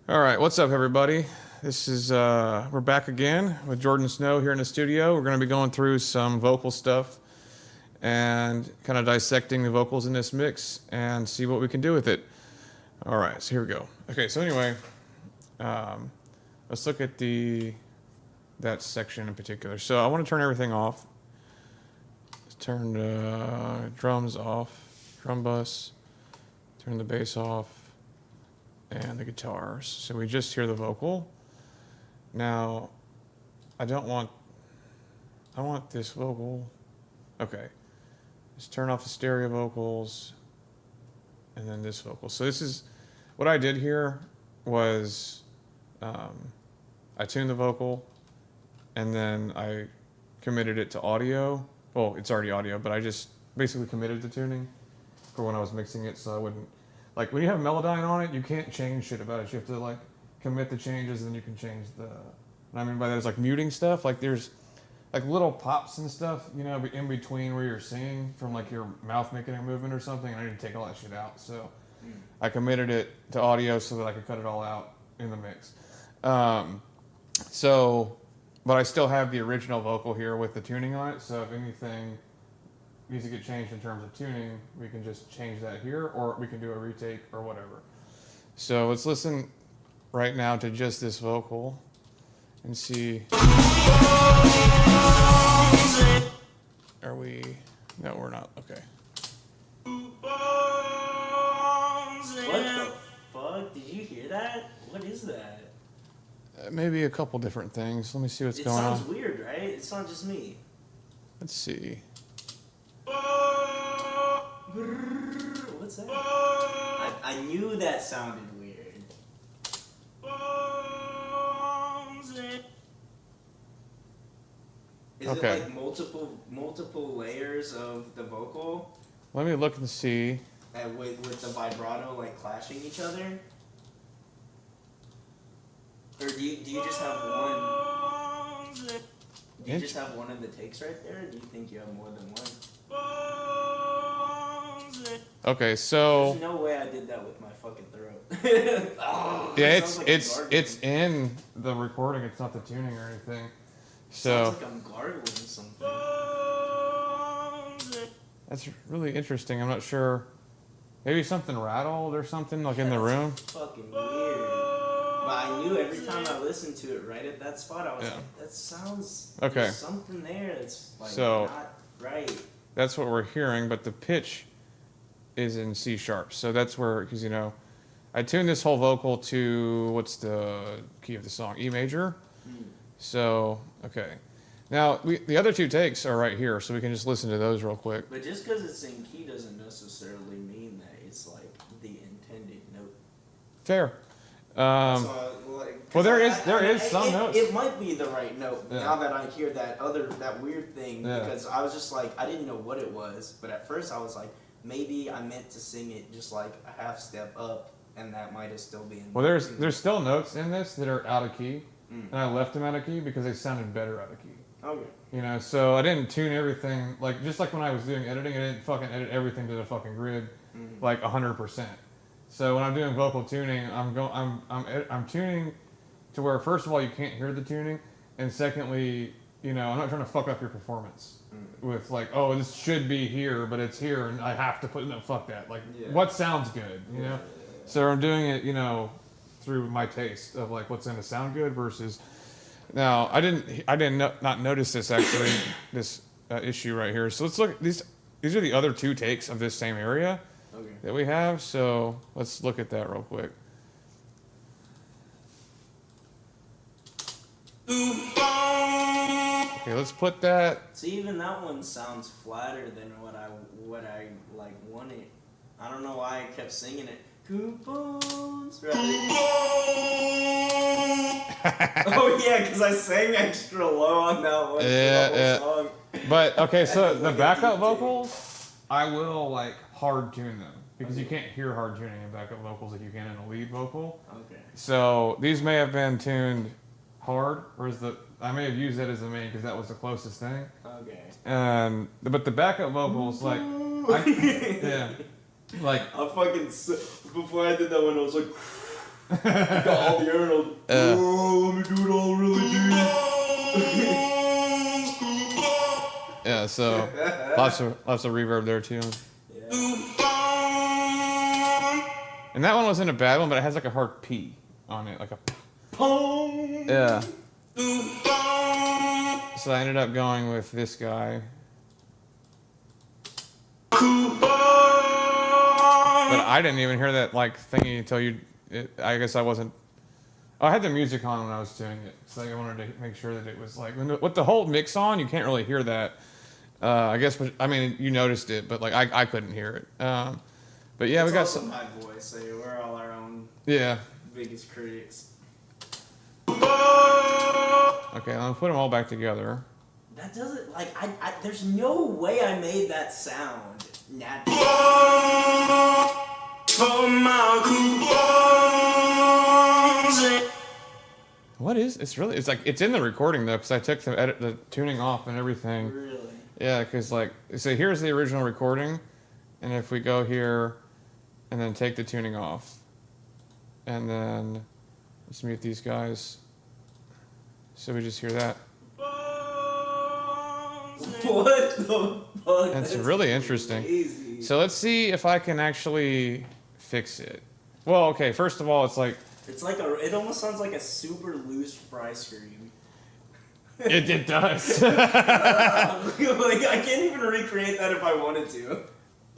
All right, what's up, everybody? This is we're back again with Jordan Snow here in the studio. We're going to be going through some vocal stuff and kind of dissecting the vocals in this mix and see what we can do with it. All right, so here we go. Okay, so anyway, let's look at that section in particular. So I want to turn everything off. Let's turn the drums off, drum bus, turn the bass off, and the guitars. So we just hear the vocal. Now, I want this vocal. Okay. Just turn off the stereo vocals and then this vocal. So this is, what I did here was I tuned the vocal and then I committed it to audio. Well, it's already audio, but I just basically committed the tuning for when I was mixing it so I wouldn't, like when you have Melodyne on it, you can't change shit about it. You have to like commit the changes and then you can change what I mean by that is like muting stuff. Like there's like little pops and stuff, you know, in between where you're singing from like your mouth making a movement or something. And I need to take all that shit out. So I committed it to audio so that I could cut it all out in the mix. But I still have the original vocal here with the tuning on it. So if anything needs to get changed in terms of tuning, we can just change that here, or we can do a retake or whatever. So let's listen right now to just this vocal and see. Are we? No, we're not. Okay. What the fuck? Did you hear that? What is that? Maybe a couple different things. Let me see what's It going sounds on. weird, right? It's not just me. Let's see. What's that? I knew that sounded weird. Is Okay. it like multiple layers of the vocal Let me look and see. and with the vibrato like clashing each other? Or do you just have one? Do you just have one of the takes right there? Or do you think you have more than one? Okay, so There's no way I did that with my fucking throat. Oh, yeah, it sounds like I'm gargling. it's in the recording. It's not the tuning or anything. So Sounds like I'm gargling something. that's really interesting. I'm not sure. Maybe something rattled or something like in the room. Fucking weird. But I knew every time I listened to it right at that spot, I was Yeah. like, that sounds Okay. there's something there that's like So- not right. That's what we're hearing, but the pitch is in C sharp. So that's where, because you know, I tuned this whole vocal to what's the key of the song? E major. So okay, now the other two takes are right here, so we can just listen to those real quick. But just because it's in key doesn't necessarily mean that it's like the intended note. Fair. So, like, Well, there 'cause is some notes. It might be the right note Yeah. now that I hear that weird thing Yeah. because I was just like I didn't know what it was, but at first I was like maybe I meant to sing it just like a half step up, and that might have still been. Well, there's still notes in this that are out of key, and I left them out of key because they sounded better out of key. Okay. You know, so I didn't tune everything like just like when I was doing editing, I didn't fucking edit everything to the fucking grid, like 100%. So when I'm doing vocal tuning, I'm tuning to where first of all you can't hear the tuning, and secondly, you know, I'm not trying to fuck up your performance with like, oh, this should be here, but it's here, and I have to put no, fuck that. Like, Yeah. what sounds good, you know? So I'm doing it, you know, through my taste of like what's gonna sound good versus. Now I didn't not notice this actually this issue right here. So let's look at these. These are the other two takes of this same area Okay. that we have. So let's look at that real quick. Okay, let's put that. See, even that one sounds flatter than what I like wanted. I don't know why I kept singing it. Coupons, right? Oh yeah, because I sang extra low on that one. Yeah, for the yeah. whole song. But okay, so the Like a backup detail. vocals, I will like hard tune them because you can't hear hard tuning in backup vocals like you can in a lead vocal. Okay. So these may have been tuned hard, whereas I may have used that as the main because that was the closest thing. Okay. But the backup vocals, like, yeah, like I fucking before I did that one, I was like, Got all the Arnold. Oh, let me do it all really deep. Yeah, so lots of reverb there too. Yeah. And that one wasn't a bad one, but it has like a hard P on it, like a. Boom. Yeah. So I ended up going with this guy. But I didn't even hear that like thingy until you. I guess I wasn't. I had the music on when I was doing it, so I wanted to make sure that it was like with the whole mix on. You can't really hear that. I guess, but I mean, you noticed it, but like I couldn't hear it. But yeah, It's we got also some. my voice, so we're all our own Yeah. biggest critics. Okay, I'm gonna put them all back together. That doesn't like I there's no way I made that sound naturally. What is? It's like it's in the recording though, because I took the tuning off and everything. Really? Yeah, because like so here's the original recording, and if we go here, and then take the tuning off, and then let's mute these guys. So we just hear that. What the fuck? That's really interesting. Crazy. So let's see if I can actually fix it. Well, okay. First of all, it's like It almost sounds like a super loose fry scream. it does. Like I can't even recreate that if I wanted to.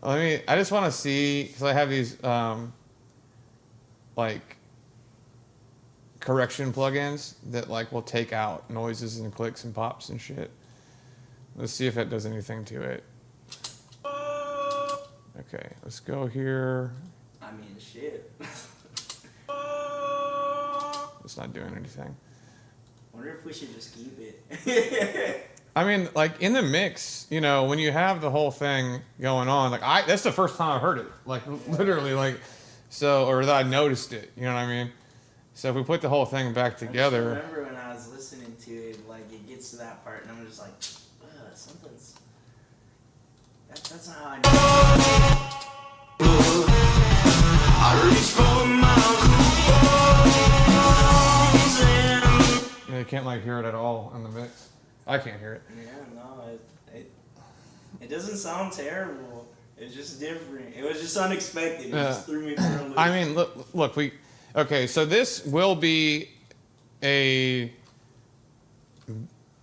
I just want to see because I have these like correction plugins that like will take out noises and clicks and pops and shit. Let's see if that does anything to it. Okay, let's go here. I mean, shit. It's not doing anything. Wonder if we should just keep it. I mean, like in the mix, you know, when you have the whole thing going on, like that's the first time I heard it. Like literally, like so, or that I noticed it. You know what I mean? So if we put the whole thing back I just together, remember when I was listening to it, like it gets to that part, and I'm just like, something's. That's not how I know. you can't like hear it at all in the mix. I can't hear it. Yeah, no, it doesn't sound terrible. It's just different. It was just unexpected. It just threw me for a loop. I mean, look, okay, so this will be a.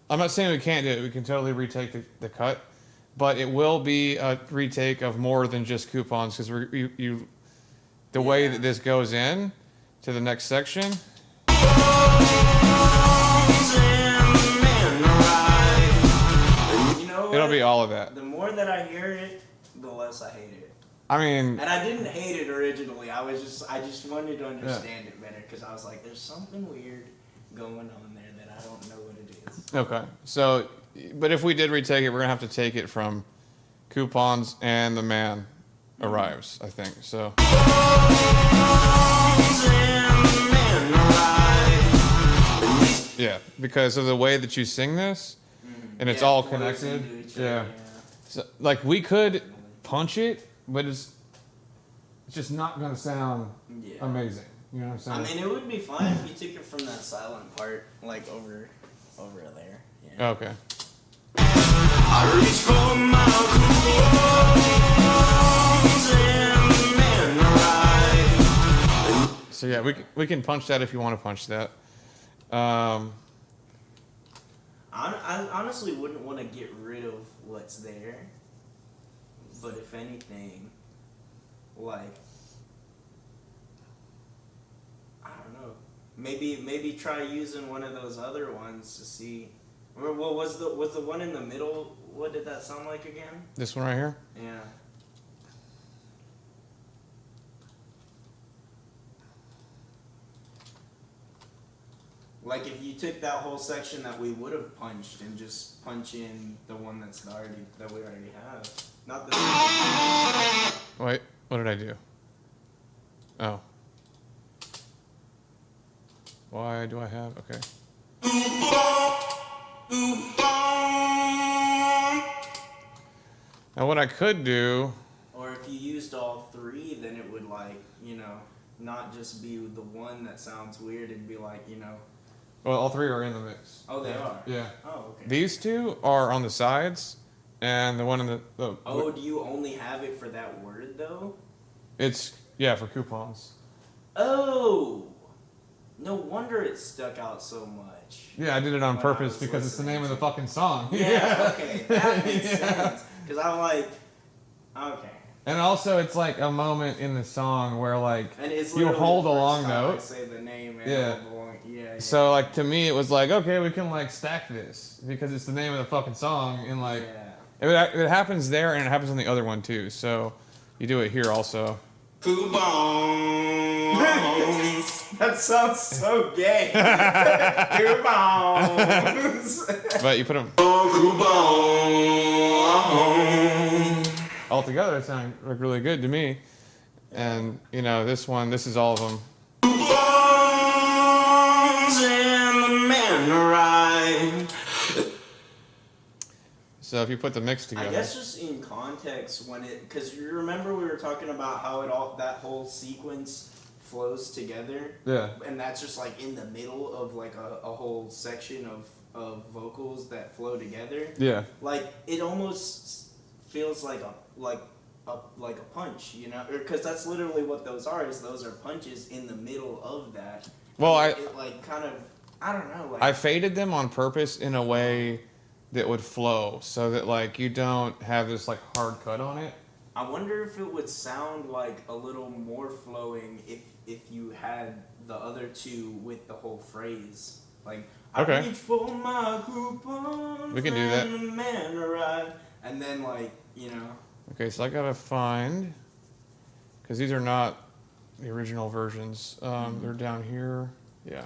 I'm not saying we can't do it. We can totally retake the cut, but it will be a retake of more than just coupons because the way that this goes in to the next section. You know what? It'll be all of that. The more that I hear it, the less I hate it. I mean, And I didn't hate it originally. I just wanted to understand it better because I was like, there's something weird going on there that I don't know what it is. okay. So, but if we did retake it, we're gonna have to take it from coupons and the man arrives. I think so. Yeah, because of the way that you sing this, and it's all connected. Yeah. So, like we could punch it, but it's just not gonna sound amazing. You know what I'm saying? I mean, it would be fine if you took it from that silent part, like over there. Yeah. Okay. So yeah, we can punch that if you want to punch that. I honestly wouldn't want to get rid of what's there, but if anything, like, I don't know, maybe try using one of those other ones to see. Or what was the one in the middle? What did that sound like again? This one right here. Yeah. Like if you took that whole section that we would have punched and just punch in the one that we already have. Not this one. Wait, what did I do? Oh. Why do I have? Okay. Now what I could do. Or if you used all three, then it would not just be the one that sounds weird and be like, you know, Well, all three are in the mix. oh, they are. Yeah. Oh, okay. These two are on the sides, and the one in the Oh, do you only have it for that word though? it's yeah for coupons. Oh, no wonder it stuck out so much. Yeah, I did it on When I purpose was because it's the name of the listening fucking song. Yeah, okay, that makes Yeah. sense. Because I'm like, okay. And also, it's like a moment in the song where like And it's you literally hold the a first long time I note. say the name and Yeah. the long, yeah. So like to me, it was like okay, we can like stack this because it's the name of the fucking song, and like yeah. it happens there and it happens on the other one too. So you do it here also. Coupons. That sounds so gay. Coupons. But you put them all together, it sounded like really good to me. And you know, this one, this is all of them. So if you put the mix together, I guess just in context when it, because you remember we were talking about how it all, that whole sequence flows together, yeah, and that's just like in the middle of like a whole section of vocals that flow together. yeah, Like it almost feels like a punch, you know, because that's literally what those are. Is those are punches in the middle of that. Well, it like kind of, I don't know. Like I faded them on purpose in a way that would flow, so that like you don't have this like hard cut on it. I wonder if it would sound like a little more flowing if you had the other two with the whole phrase. Like, Okay. I reach for my coupons. We can do that. And the man arrived. And then, like, you know. Okay, so I gotta find, because these are not the original versions. They're down here. Yeah.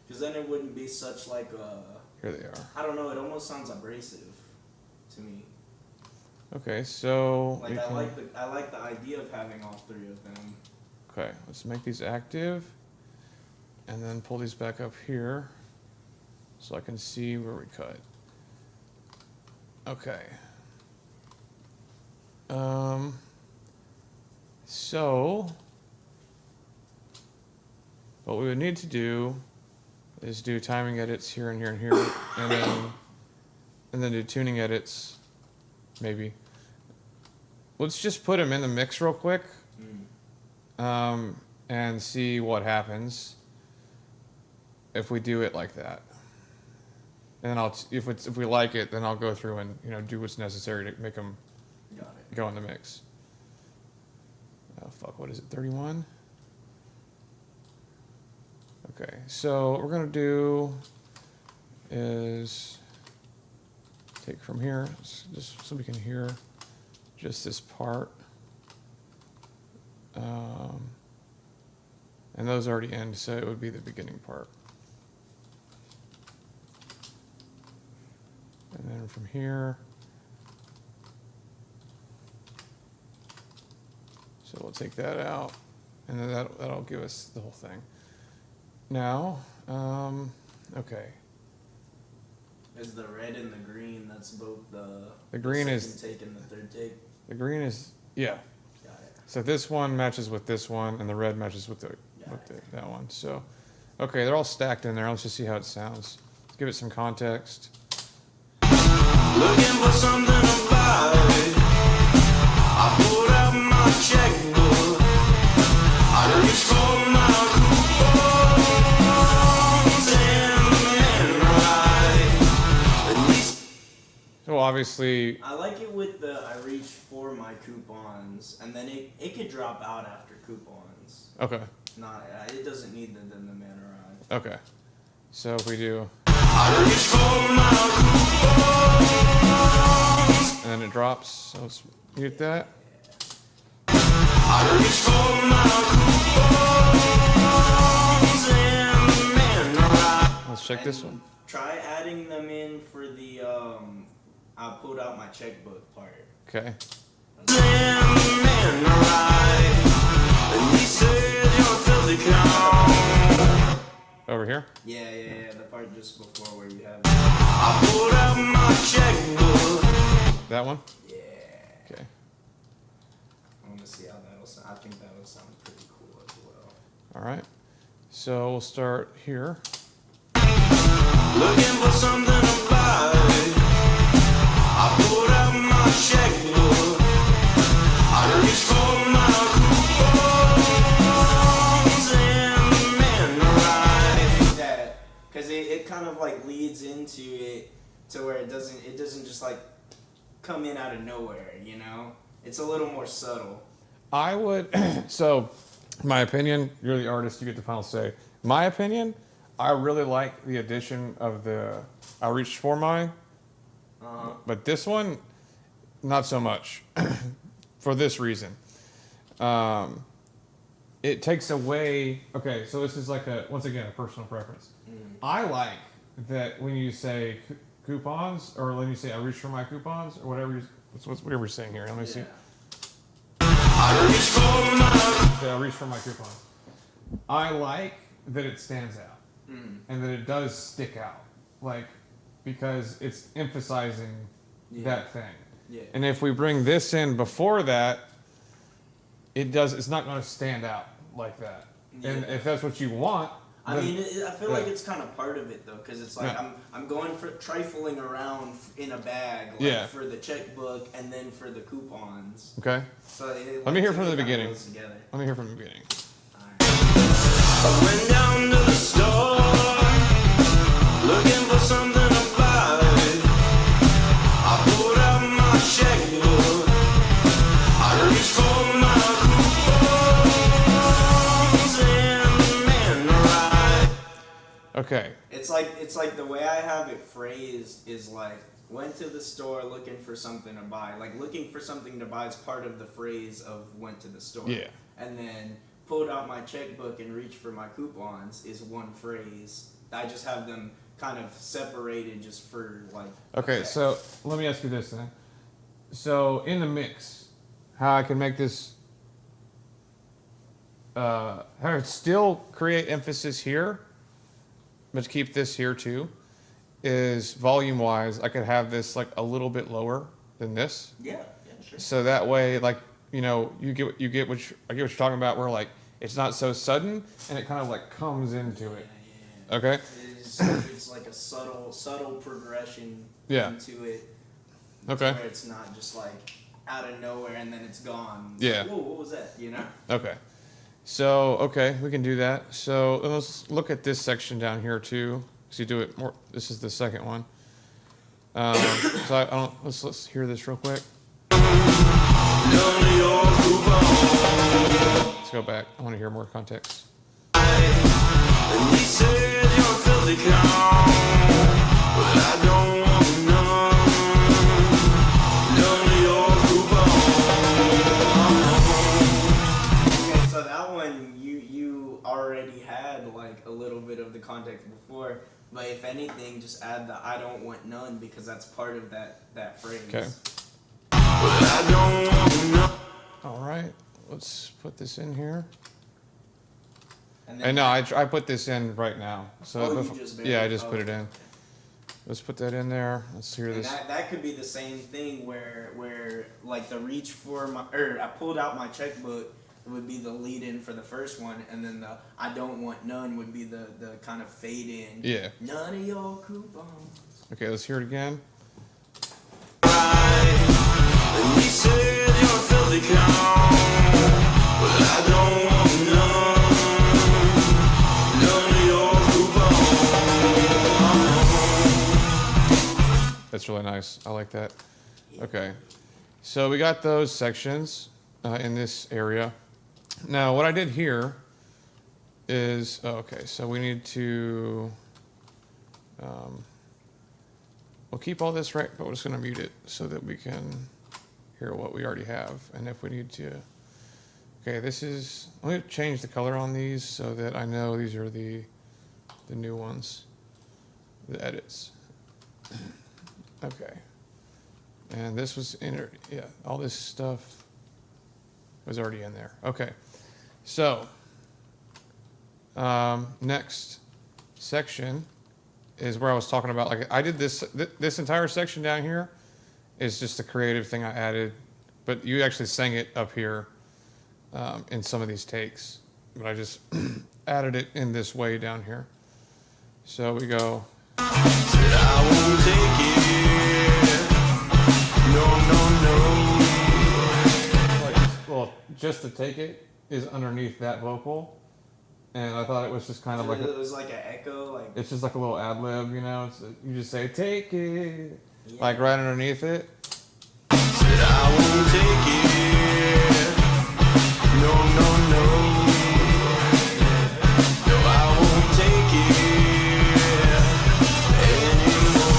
Because then it wouldn't be such like a. Here they are. I don't know, it almost sounds abrasive to me. Okay, so Like, we I can- like the idea of having all three of them. Okay, let's make these active, and then pull these back up here, so I can see where we cut. Okay. So what we would need to do is do timing edits here and here and here, and then do tuning edits, maybe. Let's just put them in the mix real quick, and see what happens if we do it like that. And then if we like it, then I'll go through and do what's necessary to make them Got it. go in the mix. Oh fuck, what is it? 31. Okay, so what we're gonna do is take from here, just so we can hear just this part. And those already end, so it would be the beginning part. And then from here, so we'll take that out, and then that'll give us the whole thing. Now, okay. Is the red and the green, that's both The green second is- take and the third take? The green is, yeah. Got it. So this one matches with this one, and the red matches with that one. So, okay, they're all stacked in there. Let's just see how it sounds. Let's give it some context. Looking for something about it. I pulled out my checkbook. I reached for my coupons and right. At least So obviously, I like it with the I reach for my coupons, and then it could drop out after coupons. okay, Not it doesn't need the then the man arrived. okay. So if we do, I reached for my coupons. and then it drops. So let's mute that. I reached for my coupons and the man arrived. Let's check this And one. Try adding them in for the I pulled out my checkbook part. Okay. Over here. Yeah, the part just before where you have. I pulled out my checkbook. That one. Yeah. Okay. I think that would sound pretty cool as well. All right. So we'll start here. Looking for something to buy. I pulled out my checkbook. I reached for my coupons and the man right. That, because it kind of like leads into it to where it doesn't just like come in out of nowhere, you know? It's a little more subtle. I would, so my opinion, you're the artist, you get the final say. My opinion, I really like the addition of the I reached for my, but this one, not so much for this reason. It takes away, okay, so this is like once again, a personal preference. I like that when you say coupons, or when you say I reached for my coupons, or whatever whatever you're saying here. Let me see. I reached for my Say I reached for my coupons. I like that it stands out and that it does stick out, like, because it's emphasizing that thing. Yeah. And if we bring this in before that, it's not going to stand out like that. And Yeah. if that's what you want, I then- mean, I feel like yeah. it's kind of part of it though, because it's like Yeah. I'm going for trifling around in a bag, like Yeah. for the checkbook and then for the coupons. Okay. So it, Let me hear to from the kinda beginning. goes together. Let me hear from the beginning. Alright. I went down to the store looking for something to buy. I pulled out my checkbook. I reached for my coupons and the man right. Okay. It's like the way I have it phrased is like went to the store looking for something to buy. Like looking for something to buy is part of the phrase of went to the store. Yeah. And then pulled out my checkbook and reached for my coupons is one phrase. I just have them kind of separated just for like. Okay, effect. so let me ask you this then. So in the mix, how I can make this, how to still create emphasis here, but keep this here too, is volume-wise, I could have this like a little bit lower than this. Yeah, sure. So that way, like, you know, I get what you're talking about, where like it's not so sudden and it kind of like comes into it. Yeah. Okay. It's like a subtle progression Yeah. into it. Okay. Where it's not just like out of nowhere and then it's gone. It's Yeah. like, whoa, what was that? You know? Okay. So, okay, we can do that. So let's look at this section down here too. So you do it more. This is the second one. So I don't. Let's hear this real quick. None of your coupons. Let's go back. I want to hear more context. And he said you're a filthy clown, but I don't want none of your coupons. Okay, so that one you already had like a little bit of the context before, but if anything, just add the I don't want none because that's part of that phrase. Okay. But I don't want none. All right. Let's put this in here. And And no, I put this in right now. So Oh, you before- just yeah, I barely- just put it in. Let's put that in there. Let's hear And this. that could be the same thing where like the reach for my I pulled out my checkbook would be the lead in for the first one, and then the I don't want none would be the kind of fade in. Yeah. None of your coupons. Okay, let's hear it again. And he said you're a filthy clown, but I don't want none of your coupons. That's really nice. I like that. Okay. So we got those sections in this area. Now, what I did here is, okay, so we need to, we'll keep all this right, but we're just going to mute it so that we can hear what we already have. And if we need to, okay, this is, let me change the color on these so that I know these are the new ones, the edits. Okay. And this was yeah, all this stuff was already in there. Okay. So, next section is where I was talking about, like I did this entire section down here is just a creative thing I added, but you actually sang it up here. in some of these takes, but I just added it in this way down here. So we go. Said I won't take it. No, no, no. Like, well, just to take it is underneath that vocal, and I thought it was just kind of like it was like an echo, like it's just like a little ad lib, you know. It's, you just say "take it," yeah. like right underneath it. Said I won't take it. No, no, no. No, I won't take it anymore.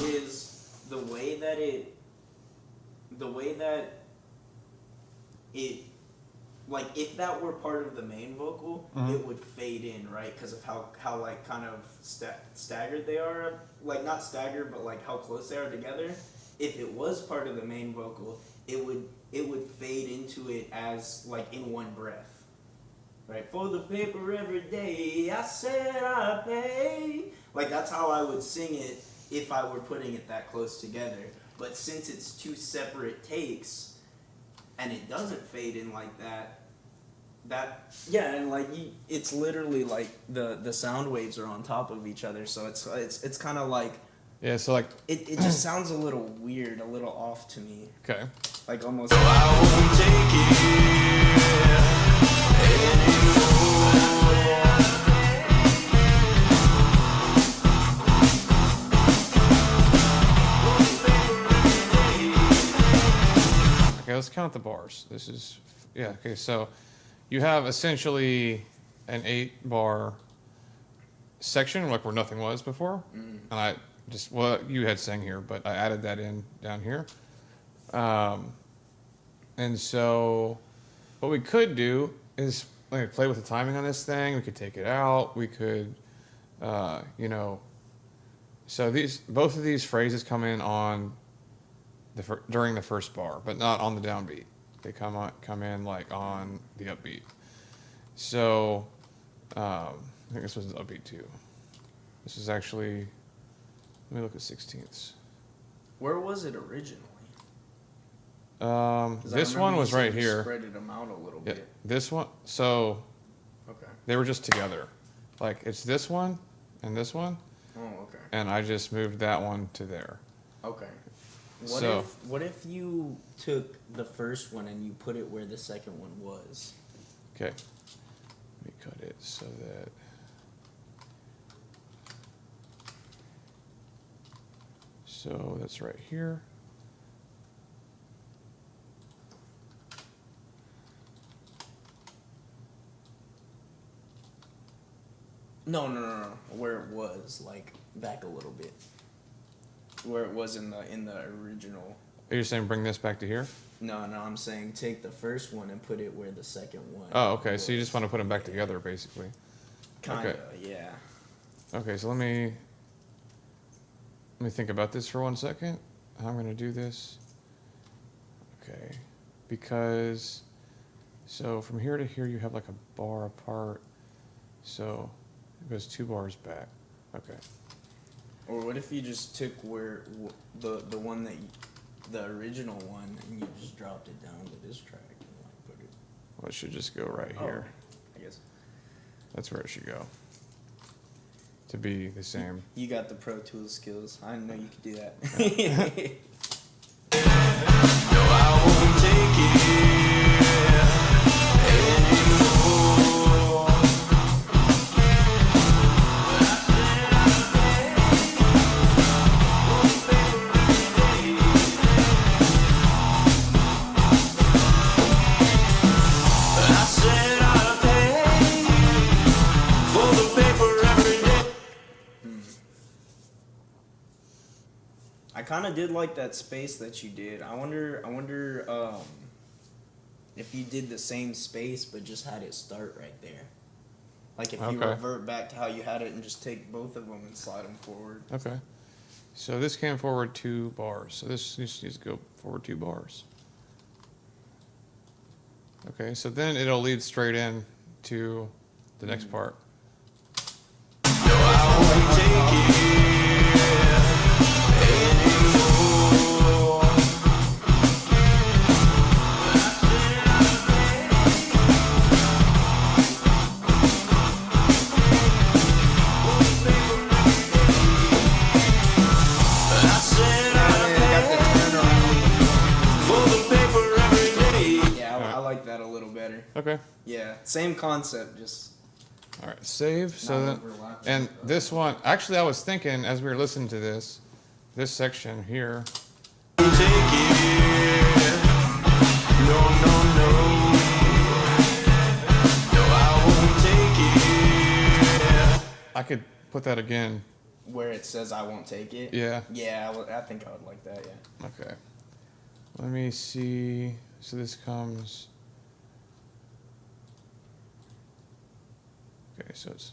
Is the way that it like if that were part of the main vocal, it would fade in, right? Because of how like kind of staggered they are, like not staggered, but like how close they are together. If it was part of the main vocal, it would fade into it as like in one breath, right? For the paper every day, I said I pay. Like that's how I would sing it if I were putting it that close together. But since it's two separate takes, and it doesn't fade in like that, yeah, and like it's literally like the sound waves are on top of each other, so it's kind of like Yeah. So like, it just sounds a little weird, a little off to me, okay. like almost. So I won't take Okay, let's count the bars. This is, yeah, okay, so you have essentially an 8-bar section, like where nothing was before. And I just, well, you had sang here, but I added that in down here. And so what we could do is like play with the timing on this thing. We could take it out. We could, you know, so both of these phrases come in on during the first bar, but not on the downbeat. They come in like on the upbeat. So I think this was the upbeat too. This is actually, let me look at 16ths. Where was it originally? 'Cause I This remember one you was said right you here. Spreaded them out a little Yeah, bit. this one. So Okay. they were just together. Like it's this one and this one, Oh, okay. and I just moved that one to there. Okay. So- What if you took the first one and you put it where the second one was? Okay. Let me cut it so that. So that's right here. No. Where it was, like back a little bit. Where it was in the original. Are you saying bring this back to here? No, I'm saying take the first one and put it where the second one. Oh, okay. So you was. just want to put them back together, basically. Kinda, okay. yeah. Okay, so let me think about this for 1 second. How I'm gonna do this. Okay, because so from here to here you have like a bar apart. So it goes 2 bars back. Okay. Or what if you just took the one that the original one and you just dropped it down to this track and like put it. Well, it should just go right here. I guess That's where it should go. To be the same. you got the Pro Tools skills. I didn't know you could do that. No, I won't take it anymore. I said I'd pay for the paper every day. I kind of did like that space that you did. I wonder if you did the same space but just had it start right there. Like if you Okay. revert back to how you had it and just take both of them and slide them forward. Okay. So this came forward 2 bars. So this needs to go forward 2 bars. Okay, so then it'll lead straight in to the next part. Okay. Yeah, same concept, just All right. Save. So not then, overlapping. and this one, actually, I was thinking as we were listening to this section here. Take it. No, no, no. No, I won't take it. I could put that again. where it says I won't take it. Yeah. Yeah, I think I would like that. Yeah. Okay. Let me see. So this comes. Okay, so it's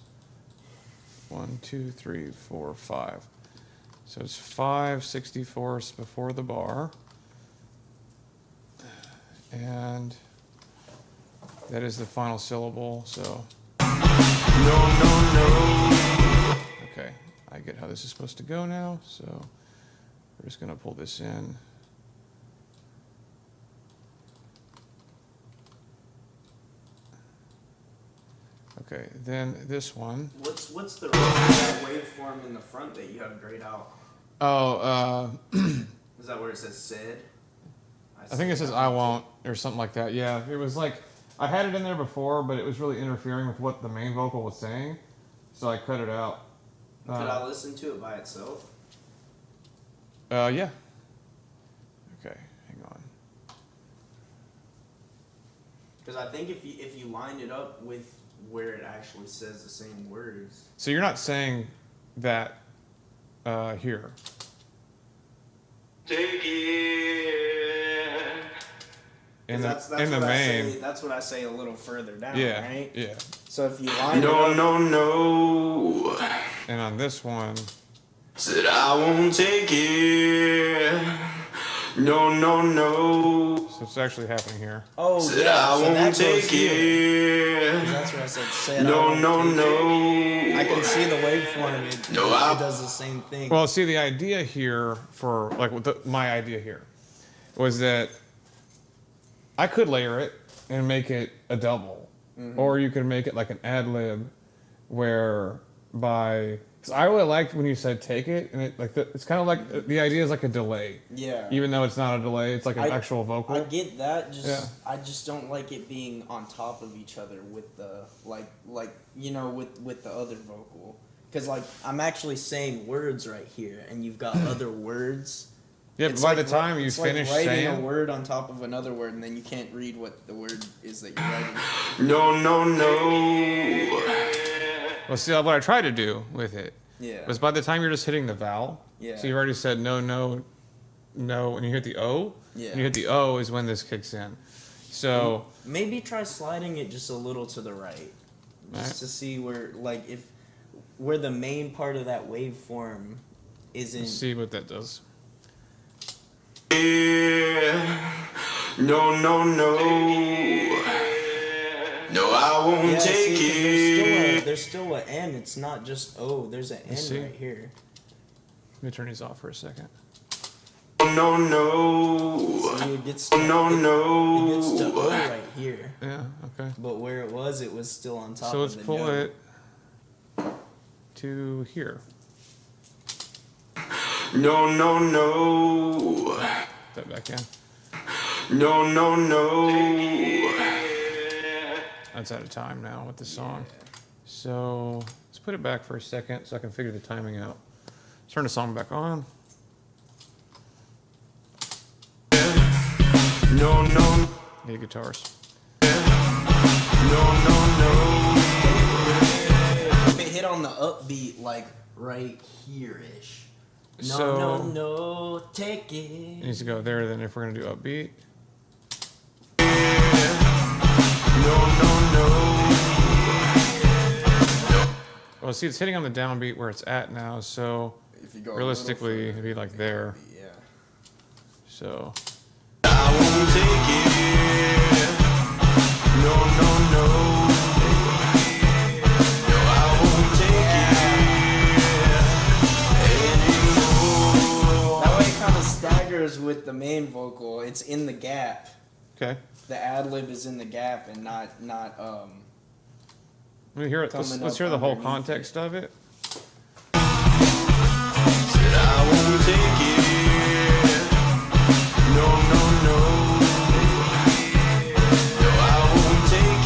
1, 2, 3, 4, 5. So it's 5/64 before the bar. And that is the final syllable, so. No, no, no. Okay, I get how this is supposed to go now, so we're just gonna pull this in. Okay, then this one. What's the that waveform in the front that you have grayed out? Oh, Is that where it says said? I think it says I won't or something like that. Yeah, it was like I had it in there before, but it was really interfering with what the main vocal was saying, so I cut it out. Could I listen to it by itself? Yeah. Okay, hang on. Because I think if you line it up with where it actually says the same words. So you're not saying that here. Take it. In the, That's in the what main. I say, that's what I say a little further down, Yeah, right? yeah. So if you line it No, up, no, no. And on this one, Said I won't take it. No, no, no. so it's actually happening here. oh Said yeah, I so won't that goes take here. 'Cause it. that's what I said. Said I No, won't no, take it. no. I can see the waveform. It does the same thing. Well, see, the idea here for like my idea here was that I could layer it and make it a double, or you could make it like an ad lib, where by because I really liked when you said take it, and it like it's kind of like the idea is like a delay, yeah. even though it's not a delay, it's like an I- actual vocal. I get that. Yeah. I just don't like it being on top of each other with the like with the other vocal. Because like I'm actually saying words right here, and you've got other words. Yeah, but It's by like the time you it's finish like writing saying a word on top of another word, and then you can't read what the word is that you're writing. No, no, no. well, see what I tried to do with it Yeah. was by the time you're just hitting the vowel. Yeah. So you've already said no, no, no, and you hit the O. Yeah. And you hit the O is when this kicks in. So Maybe try sliding it just a little to the right, just Alright. to see where the main part of that waveform isn't. let's see what that does. No, no, no. No, I won't Yeah, take see, 'cause it. there's still an N. It's not just O. There's an N see. right here. Let me turn these off for a second. No, no. See, it gets No, It gets to O no. right here, Yeah, okay. but where it was still on top. So let's of the pull note. it to here. No, no, no. Put that back in. No, no, no. That's out of time now with the song. So let's put it back for a second so I can figure the timing out. Turn the song back on. No, no. Need guitars. No, no, no. If it hit on the upbeat, like right here-ish. No, So- no, no, take It it. needs to go there then if we're gonna do upbeat. No, no, no. Well, see, it's hitting on the downbeat where it's at now, so If you go realistically, it'd be like there. yeah. So I won't take it. No, no, no. No, I won't take it anymore. That way it kind of staggers with the main vocal. It's in the gap. okay, The ad lib is in the gap and not let me hear it. Let's Coming hear up the whole underneath context of it. Said I won't take it. No, no, no. No, I won't take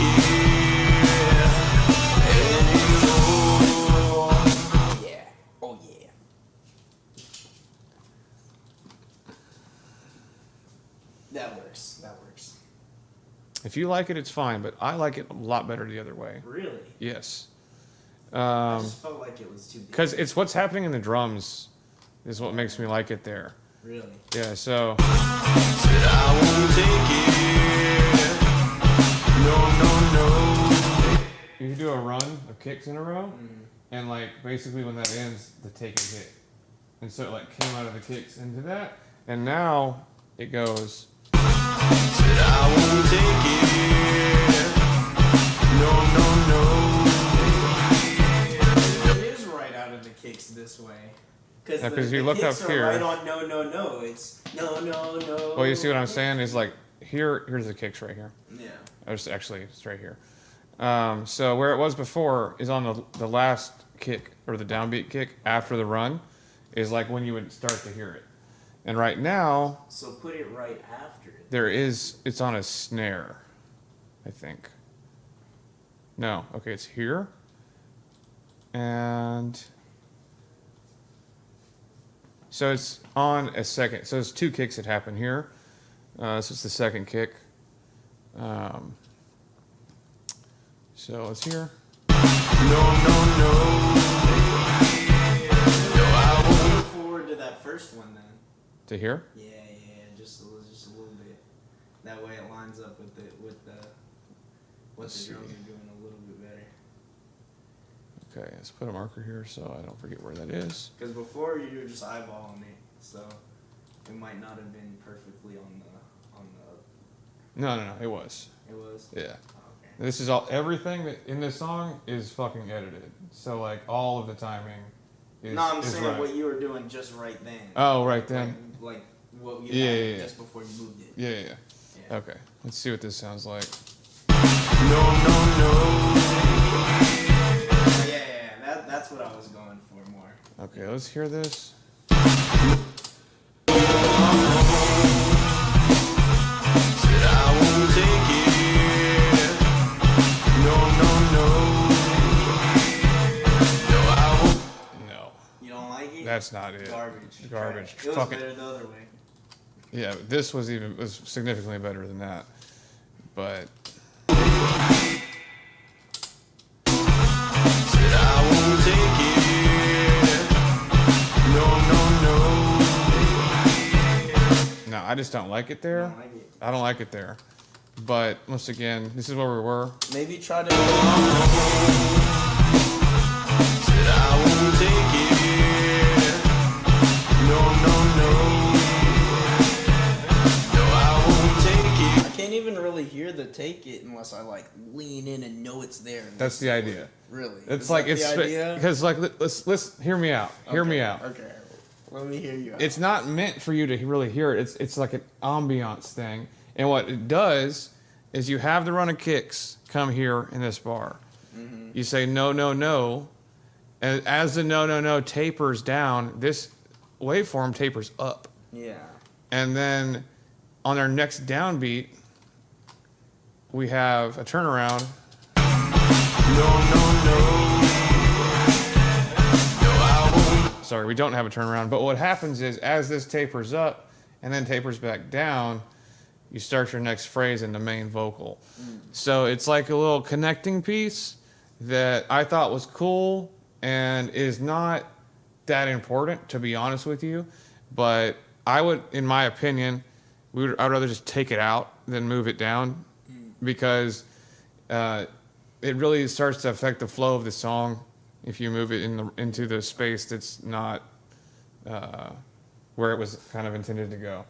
If you like it, it's fine, but I like it a lot better the other way. Really? Yes. I just felt like it was too big. Because it's what's happening in the drums is what makes me like it there. Really? Yeah, so Said I won't take it. No, no, no. you do a run of kicks in a row, and like basically when that ends, the take is hit. And so it like came out of the kicks into that, and now it goes. Said I won't take it. No, no, no. It is right out of the kicks this way. Because Yeah, 'cause the you look kicks up are here. right on no, no, no. It's no, no, no. Well, you see what I'm saying is like here's the kicks right here. Yeah. Actually, it's right here. So where it was before is on the last kick or the downbeat kick after the run is like when you would start to hear it. And right now So put it right after it. it's on a snare, I think. No, okay, it's here. And so it's on a second. So there's two kicks that happen here. So it's the second kick. So it's here. No, no, no. Look forward to that first one then. To here? Yeah, just a little bit. That way it lines up with the what Let's the drums see. are doing a little bit better. Okay, let's put a marker here so I don't forget where that is. Because before you were just eyeballing it, so it might not have been perfectly on the. No, it was. It was. Yeah. Okay. This is all, everything that in this song is fucking edited. So like all of the timing is No, I'm is saying right. what you were doing just right then. Oh, right then. Like what you Yeah, had yeah, yeah. just before you moved it. Yeah. Yeah. Okay, let's see what this sounds like. No, no, no. Yeah. That's what I was going for more. Okay, let's hear this. Said I won't take it. No, no, no. No, I won't. No, You don't like it? that's not it. Garbage. Garbage. Trash. It was Fucking better the other way. yeah. This was significantly better than that. But Said I won't take it. No, no, no. no, I just don't like it I there. don't like it. I don't like it there. But once again, this is where we were. Maybe try to. Said I won't take it. No, no, no. No, I won't take I it. can't even really hear the take it unless I like lean in and know it's there. and That's the listen to idea. it. Really. It's Is like that it's the idea. because like let's hear me out. Hear me out. Okay. Let me hear you out. It's not meant for you to really hear it. It's like an ambiance thing. And what it does is you have the run of kicks come here in this bar. You say no, no, no. And as the no, no, no tapers down, this waveform tapers up. Yeah. And then on our next downbeat, we have a turnaround. No, no, no. No, I won't. Sorry, we don't have a turnaround. But what happens is as this tapers up and then tapers back down, you start your next phrase in the main vocal. So it's like a little connecting piece that I thought was cool and is not that important, to be honest with you. But I would, in my opinion, I'd rather just take it out than move it down because it really starts to affect the flow of the song if you move it into the space that's not where it was kind of intended to go.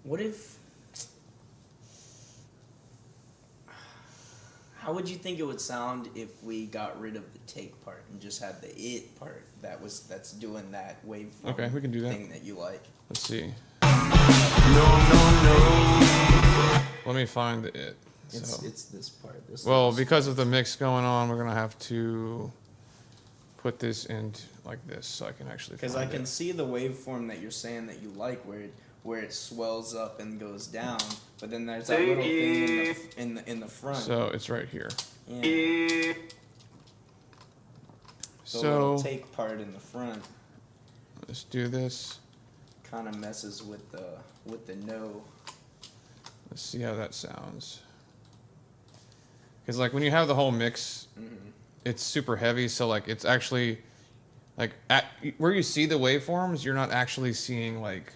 What if? How would you think it would sound if we got rid of the take part and just had the it part that's doing that waveform Okay, we can do that. thing that you like? Let's see. No, no, no. Let me find the it. It's So, it's this part. This well, little- because of the mix going on, we're gonna have to put this in like this so I can actually. Because find I can it. see the waveform that you're saying that you like, where it swells up and goes down, but then there's that little thing in the front. So it's right here. Yeah. The little So take part in the front let's do this. kind of messes with the no. Let's see how that sounds. Because like when you have the whole mix, it's super heavy. So like it's actually like where you see the waveforms, you're not actually seeing like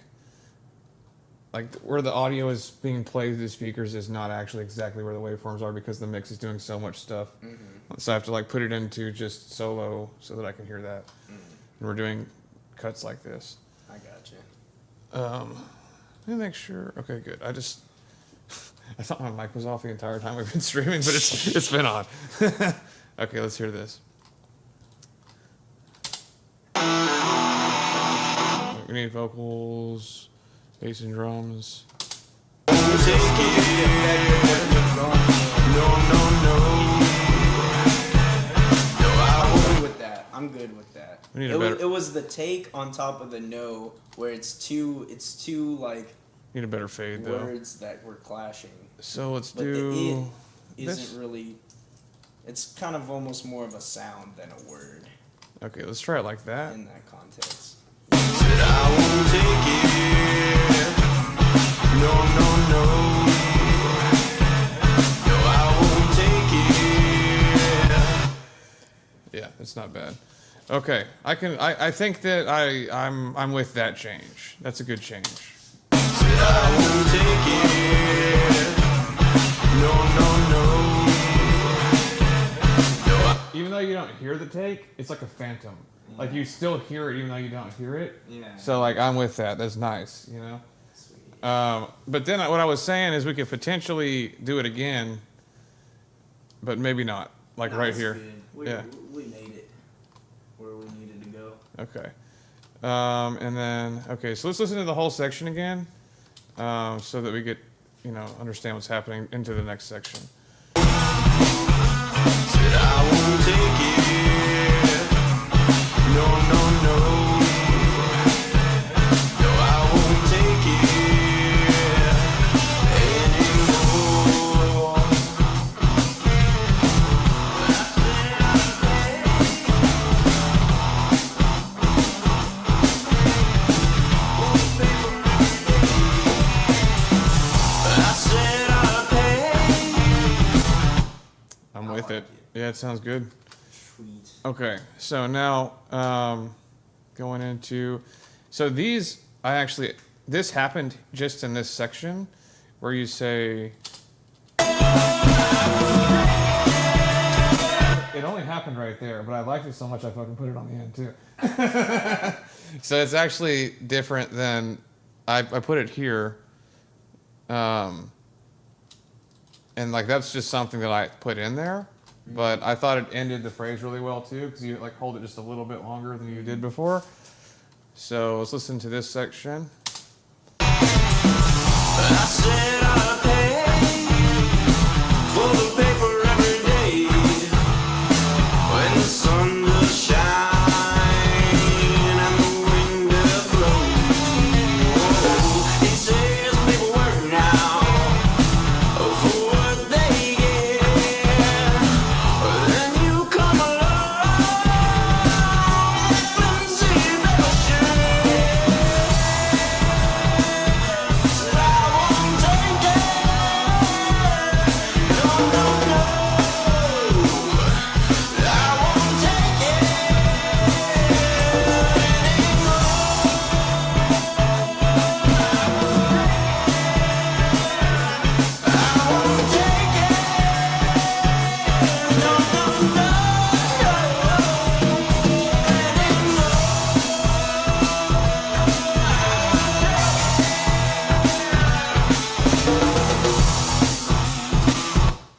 where the audio is being played through the speakers is not actually exactly where the waveforms are because the mix is doing so much stuff. So I have to like put it into just solo so that I can hear that. And we're doing cuts like this. I got you. Let me make sure. Okay, good. I thought my mic was off the entire time we've been streaming, but it's been on. Okay, let's hear this. We need vocals, bass and drums. I'm good with that. We need a better. It was the take on top of the no where it's two like Need a better fade though. words that were clashing. So let's But do. the it this. isn't really. It's kind of almost more of a sound than a word Okay, let's try it like that. in that context. Said I won't take it. No, no, no. No, I won't take it. Yeah, it's not bad. Okay, I think that I'm with that change. That's a good change. Said I won't take it. No, no, no. Even though you don't hear the take, it's like a phantom. Like you still hear it even though you don't hear it. Yeah. So like I'm with that. That's nice, you know. Sweet. But then what I was saying is we could potentially do it again, but maybe not. Like right That's here. good. We made it where we needed to go. Okay. And then okay, so let's listen to the whole section again, so that we get understand what's happening into the next section. Said I won't take it. No, no, no. No, I won't take anymore. I said I'll pay. I'm with it. Yeah, it sounds good. Sweet. Okay, so now going into, so these this happened just in this section where you say. It only happened right there, but I liked it so much I fucking put it on the end too. So it's actually different than I put it here, and like that's just something that I put in there. But I thought it ended the phrase really well too, because you like hold it just a little bit longer than you did before. So let's listen to this section. I said I'll pay for the paper every day when the sun does shine and the wind does blow. He says people work now for what they get. Then you come along and flimsy notion. Said I won't take it. No, no, no. I won't take it anymore. I won't take it. No, no, no.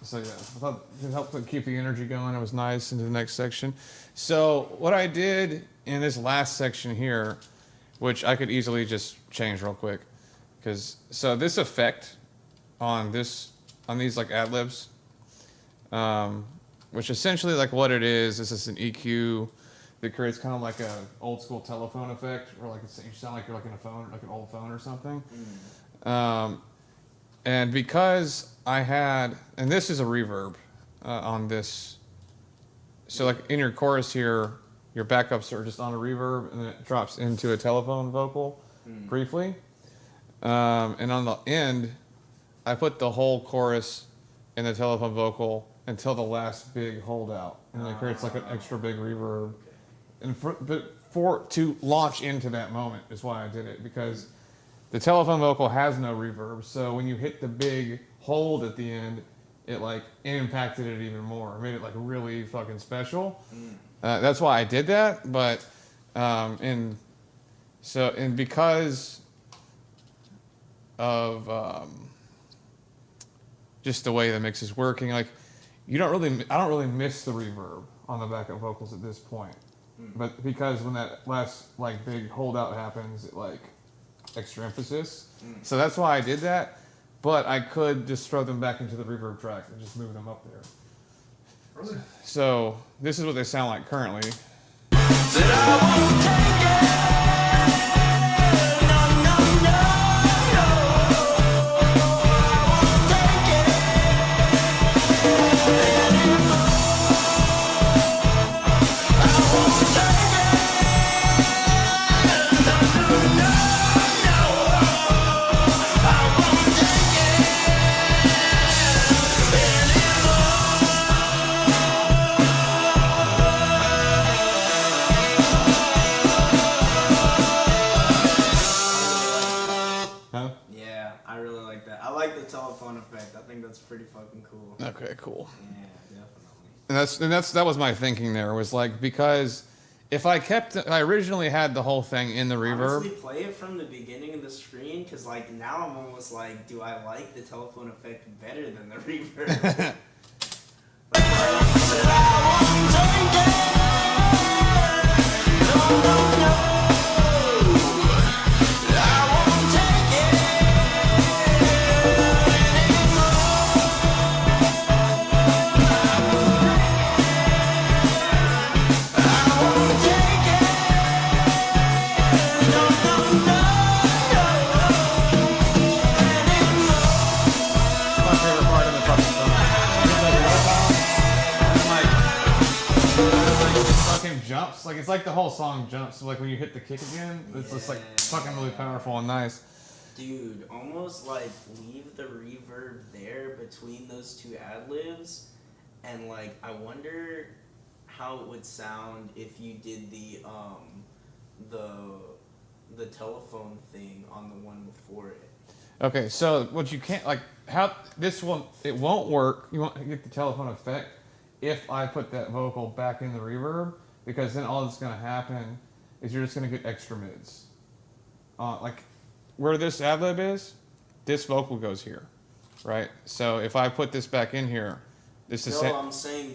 So yeah, I thought it helped to keep the energy going. It was nice into the next section. So what I did in this last section here, which I could easily just change real quick, so this effect on these like ad libs, which essentially like what it is is an EQ that creates kind of like a old school telephone effect, where like you sound like you're like in a phone, like an old phone or something. And because I had, and this is a reverb on this, so like in your chorus here, your backups are just on a reverb, and then it drops into a telephone vocal briefly. And on the end, I put the whole chorus in the telephone vocal until the last big holdout, and it creates like an extra big reverb. And to launch into that moment is why I did it, because the telephone vocal has no reverb. So when you hit the big hold at the end, it like impacted it even more. It made it like really fucking special. That's why I did that. But and because of just the way the mix is working, like I don't really miss the reverb on the backup vocals at this point. But because when that last like big holdout happens, it like extra emphasis. So that's why I did that. But I could just throw them back into the reverb track and just move them up there. So this is what they sound like currently. Said I won't take it. No, no, no, no. I won't take it anymore. I won't take it. No, no, no, no. I won't take Huh? Yeah, I really like that. I like the telephone effect. I think that's pretty fucking cool. Okay, cool. Yeah, definitely. And that was my thinking there, was like, because if I originally had the whole thing in the reverb. Honestly, play it from the beginning of the screen, because like now I'm almost like, do I like the telephone effect better than the reverb? My favorite part of the fucking song. It fucking jumps. Like, it's like the whole song jumps. So like when you hit the kick again, it's just like fucking really powerful and nice. Dude, almost like leave the reverb there between those two ad-libs, and like I wonder how it would sound if you did the telephone thing on the one before it. Okay, so what you can't, like, how this one, it won't work. You won't get the telephone effect if I put that vocal back in the reverb, because then all that's going to happen is you're just going to get extra mids. Like, where this ad-lib is, this vocal goes here, right? So if I put this back in here, this is... No, I'm saying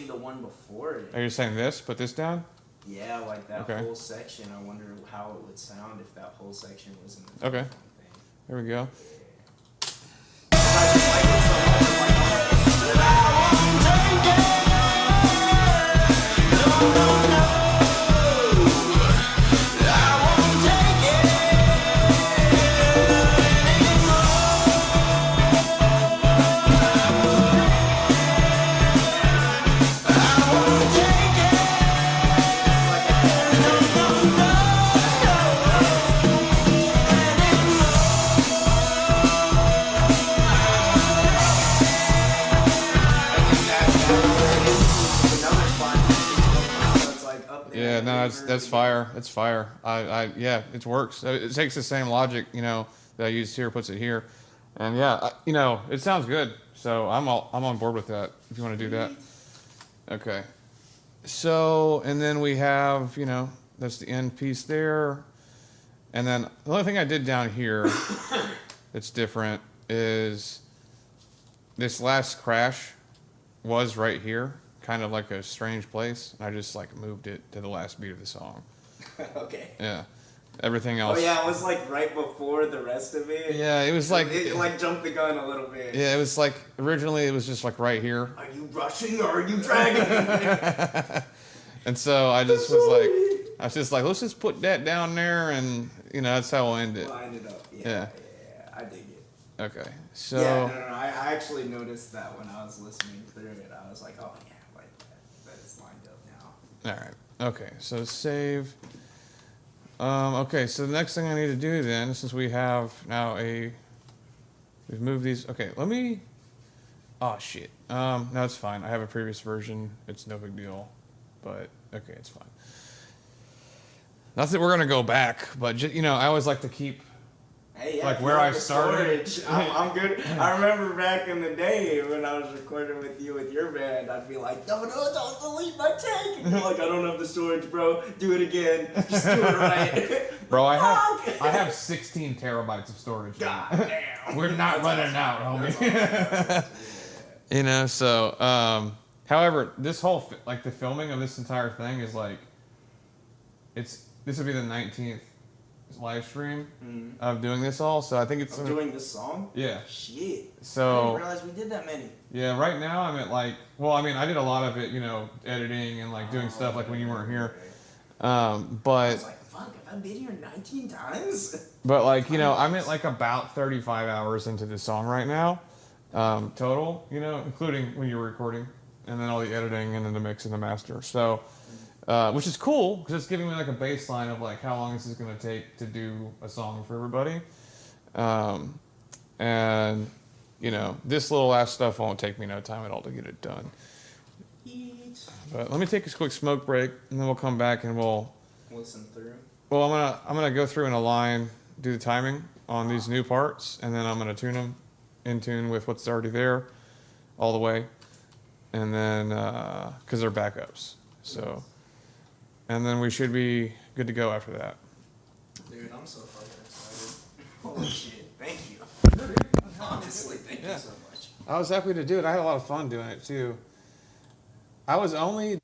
the one before it. Are you saying this? Put this down? Yeah, like that Okay. whole section. I wonder how it would sound if that whole section was in the Okay. telephone thing. There we go. Yeah, no, that's fire. It's fire. Yeah, it works. It takes the same logic, that I used here, puts it here, and yeah, it sounds good. So I'm on board with that. If you want to do that, okay. So and then we have, that's the end piece there, and then the only thing I did down here that's different is this last crash was right here. Kind of like a strange place, and I just like moved it to the last beat of the song. Okay. Yeah, everything else. Oh yeah, it was like right before the rest of it. Yeah, it was like it like jumped the gun a little bit. Yeah, it was like originally it was just like right here. Are you rushing or are you dragging? And so I was just like, let's just put that down there, and that's how we'll end it. Line it up. Yeah. I dig it. Okay, so Yeah, no. I actually noticed that when I was listening through it. I was like, oh yeah, like that is lined up now. all right. Okay, so save. Okay, so the next thing I need to do then, since we have now we've moved these. Okay, let me Oh shit. No, it's fine. I have a previous version. It's no big deal. But okay, it's fine. Not that we're gonna go back, but you know, I always like to keep. Hey, yeah, Like if where you I have the started. storage, I'm good. I remember back in the day when I was recording with you with your band, I'd be like, no, don't delete my take. And you're like, I don't have the storage, bro. Do it again. Just do it right. Bro, I Fuck. have 16 terabytes of storage. God damn. We're not running out, That's homie. awesome. You know, so however, this whole like the filming of this entire thing is like this would be the 19th live stream of doing this all, so I think it's I'm doing this song? yeah. Shit. I So didn't realize we did that many. yeah, right now I'm at like, well, I mean, I did a lot of it, you know, editing and like doing stuff like when you weren't here. I But was like, fuck, have I been here 19 times? but like, you know, I'm at like about 35 hours into this song right now, total, you know, including when you were recording and then all the editing and then the mix and the master. So, which is cool because it's giving me like a baseline of like how long this is going to take to do a song for everybody. And you know, this little ass stuff won't take me no time at all to get it done. Eat. But let me take a quick smoke break and then we'll come back and we'll Listen through. well, I'm gonna go through in a line, do the timing on these new parts, and then I'm gonna tune them in tune with what's already there, all the way, and then because they're backups. So, and then we should be good to go after that. Dude, I'm so fucking excited. Holy shit. Thank you. Honestly, thank you so much. I was happy to do it. I had a lot of fun doing it too. I was only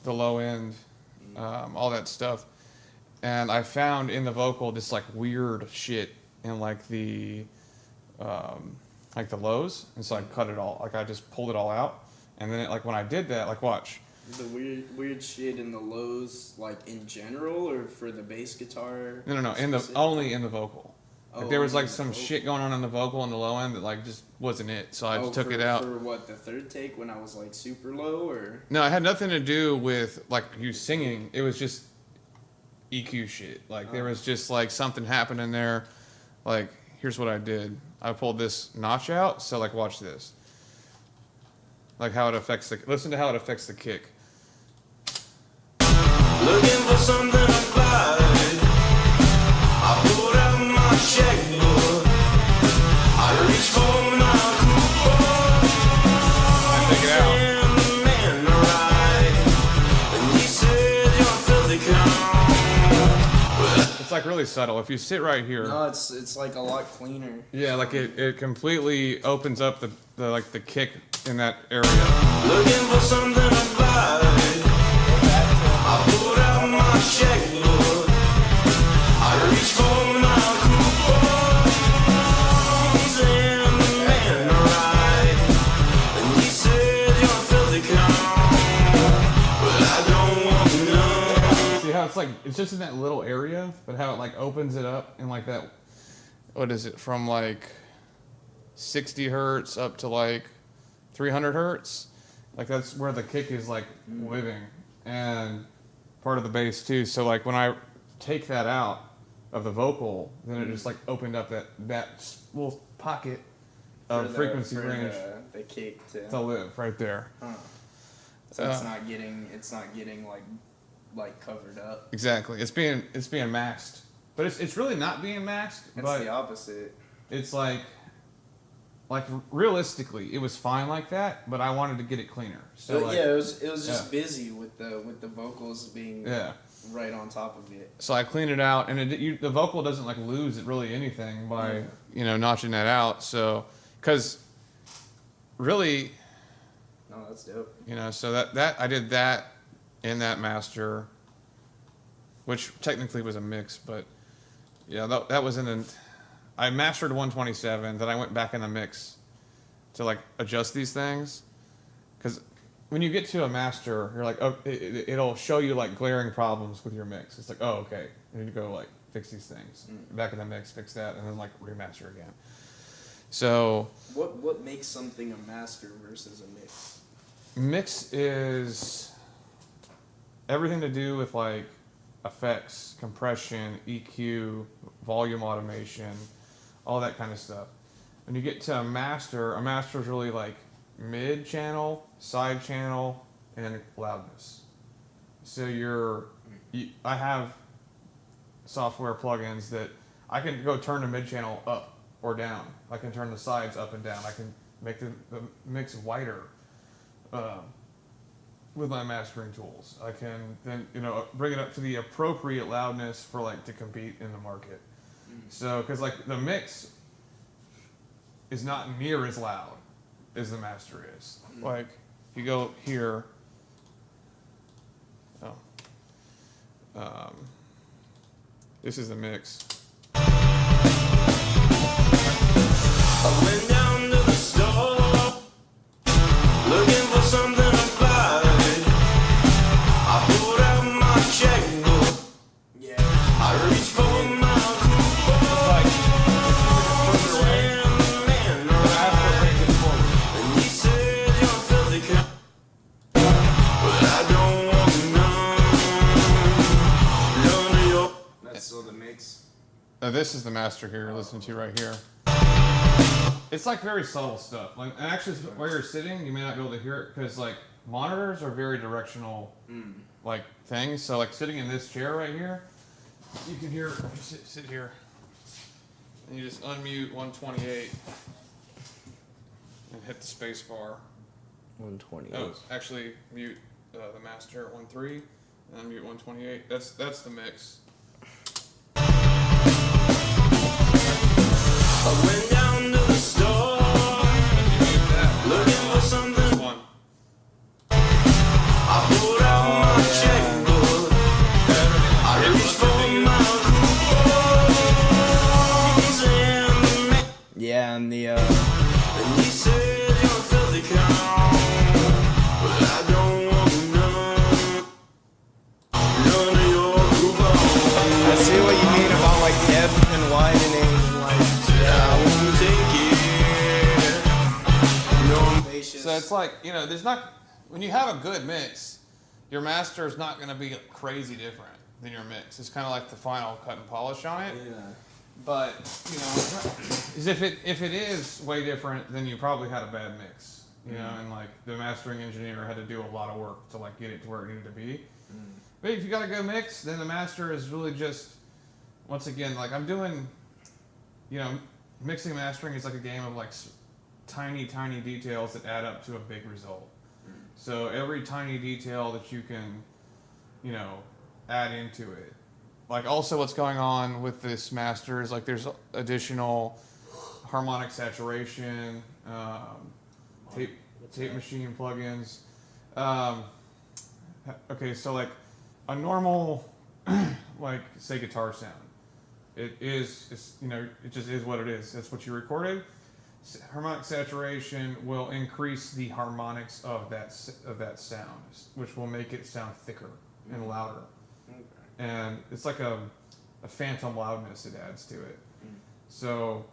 the low end, all that stuff. And I found in the vocal this like weird shit in like the lows, and so I cut it all. Like I just pulled it all out, and then like when I did that, like watch. The weird shit in the lows, like in general, or for the bass guitar? No, in the specific? only in the vocal. Like Oh, there was only like in the some vocal. shit going on in the vocal on the low end that like just wasn't it. So I just took it out. For what, the third take when I was like super low, or? No, it had nothing to do with like you singing. It was just EQ shit. Like there was just like something happening there. Like here's what I did. I pulled this notch out. So like watch this. Like how it affects the. Listen to how it affects the kick. Looking for something to buy. I pulled out my checkbook. I reached for my coupon. I take it out. And the man arrived, and he said, "You're filthy cunt." It's like really subtle. If you sit right here. No, it's like a lot cleaner. Yeah, like it completely opens up the like the kick in that area. Looking for something to buy. I pulled out my checkbook. I reached for my coupons, and the man arrived, and he said, "You're a filthy cunt, but I don't want none." See how it's like it's just in that little area, but how it like opens it up in like that. What is it from like 60 hertz up to like 300 hertz? Like that's where the kick is like living, and part of the bass too. So like when I take that out of the vocal, then it just like opened up that little pocket of frequency range The kick to. to live right there. Huh. So it's Uh, not getting like covered up. Exactly. It's being masked, but it's really not being masked. It's but the opposite. it's like realistically, it was fine like that, but I wanted to get it cleaner. So But like, yeah, it was just yeah. busy with the vocals being yeah. right on top of it. So I cleaned it out, and the vocal doesn't like lose really anything by notching that out. So because really, No, that's dope. so that I did that in that master, which technically was a mix, but yeah, that was in the. I mastered 127, then I went back in the mix to like adjust these things, because when you get to a master, you're like, oh, it'll show you like glaring problems with your mix. It's like, oh, okay, you need to go like fix these things. Back in the mix, fix that, and then like remaster again. So What makes something a master versus a mix? mix is everything to do with like effects, compression, EQ, volume automation, all that kind of stuff. When you get to a master is really like mid channel, side channel, and loudness. So I have software plugins that I can go turn the mid channel up or down. I can turn the sides up and down. I can make the mix wider with my mastering tools. I can then bring it up to the appropriate loudness for like to compete in the market. So because like the mix is not near as loud as the master is. Like if you go here, this is the mix. I went down to the store, looking for something to buy. I pulled out my checkbook. Yeah. I reached for my coupons, and the man arrived, and he said, "You're a filthy cunt, but I don't want none of your." That's still the mix. This is the master here you're listening to right here. It's like very subtle stuff. Like, and actually, where you're sitting, you may not be able to hear it because like monitors are very directional, like things. So like sitting in this chair right here, you can hear. You sit here, and you just unmute 128 and hit the space bar. 128. Oh, actually mute the master at 1.3 and unmute 128. That's the mix. I went down to the store, looking for something. One. I pulled out my spacious. So it's like, you know, there's not, when you have a good mix, your master is not going to be crazy different than your mix. It's kind of like the final cut and polish on it. Yeah. But, you know, is if it is way different, then you probably had a bad mix. You know, and like the mastering engineer had to do a lot of work to like get it to where it needed to be. But if you got a good mix, then the master is really just, once again, like I'm doing, you know, mixing and mastering is like a game of like tiny details that add up to a big result. So every tiny detail that you can, you know, add into it. Like also what's going on with this master is like there's additional harmonic saturation, tape machine plugins. Okay, so like a normal, like say guitar sound, it's you know, it just is what it is. That's what you recorded. Harmonic saturation will increase the harmonics of that sound, which will make it sound thicker and louder. Okay. And it's like a phantom loudness it adds to it. So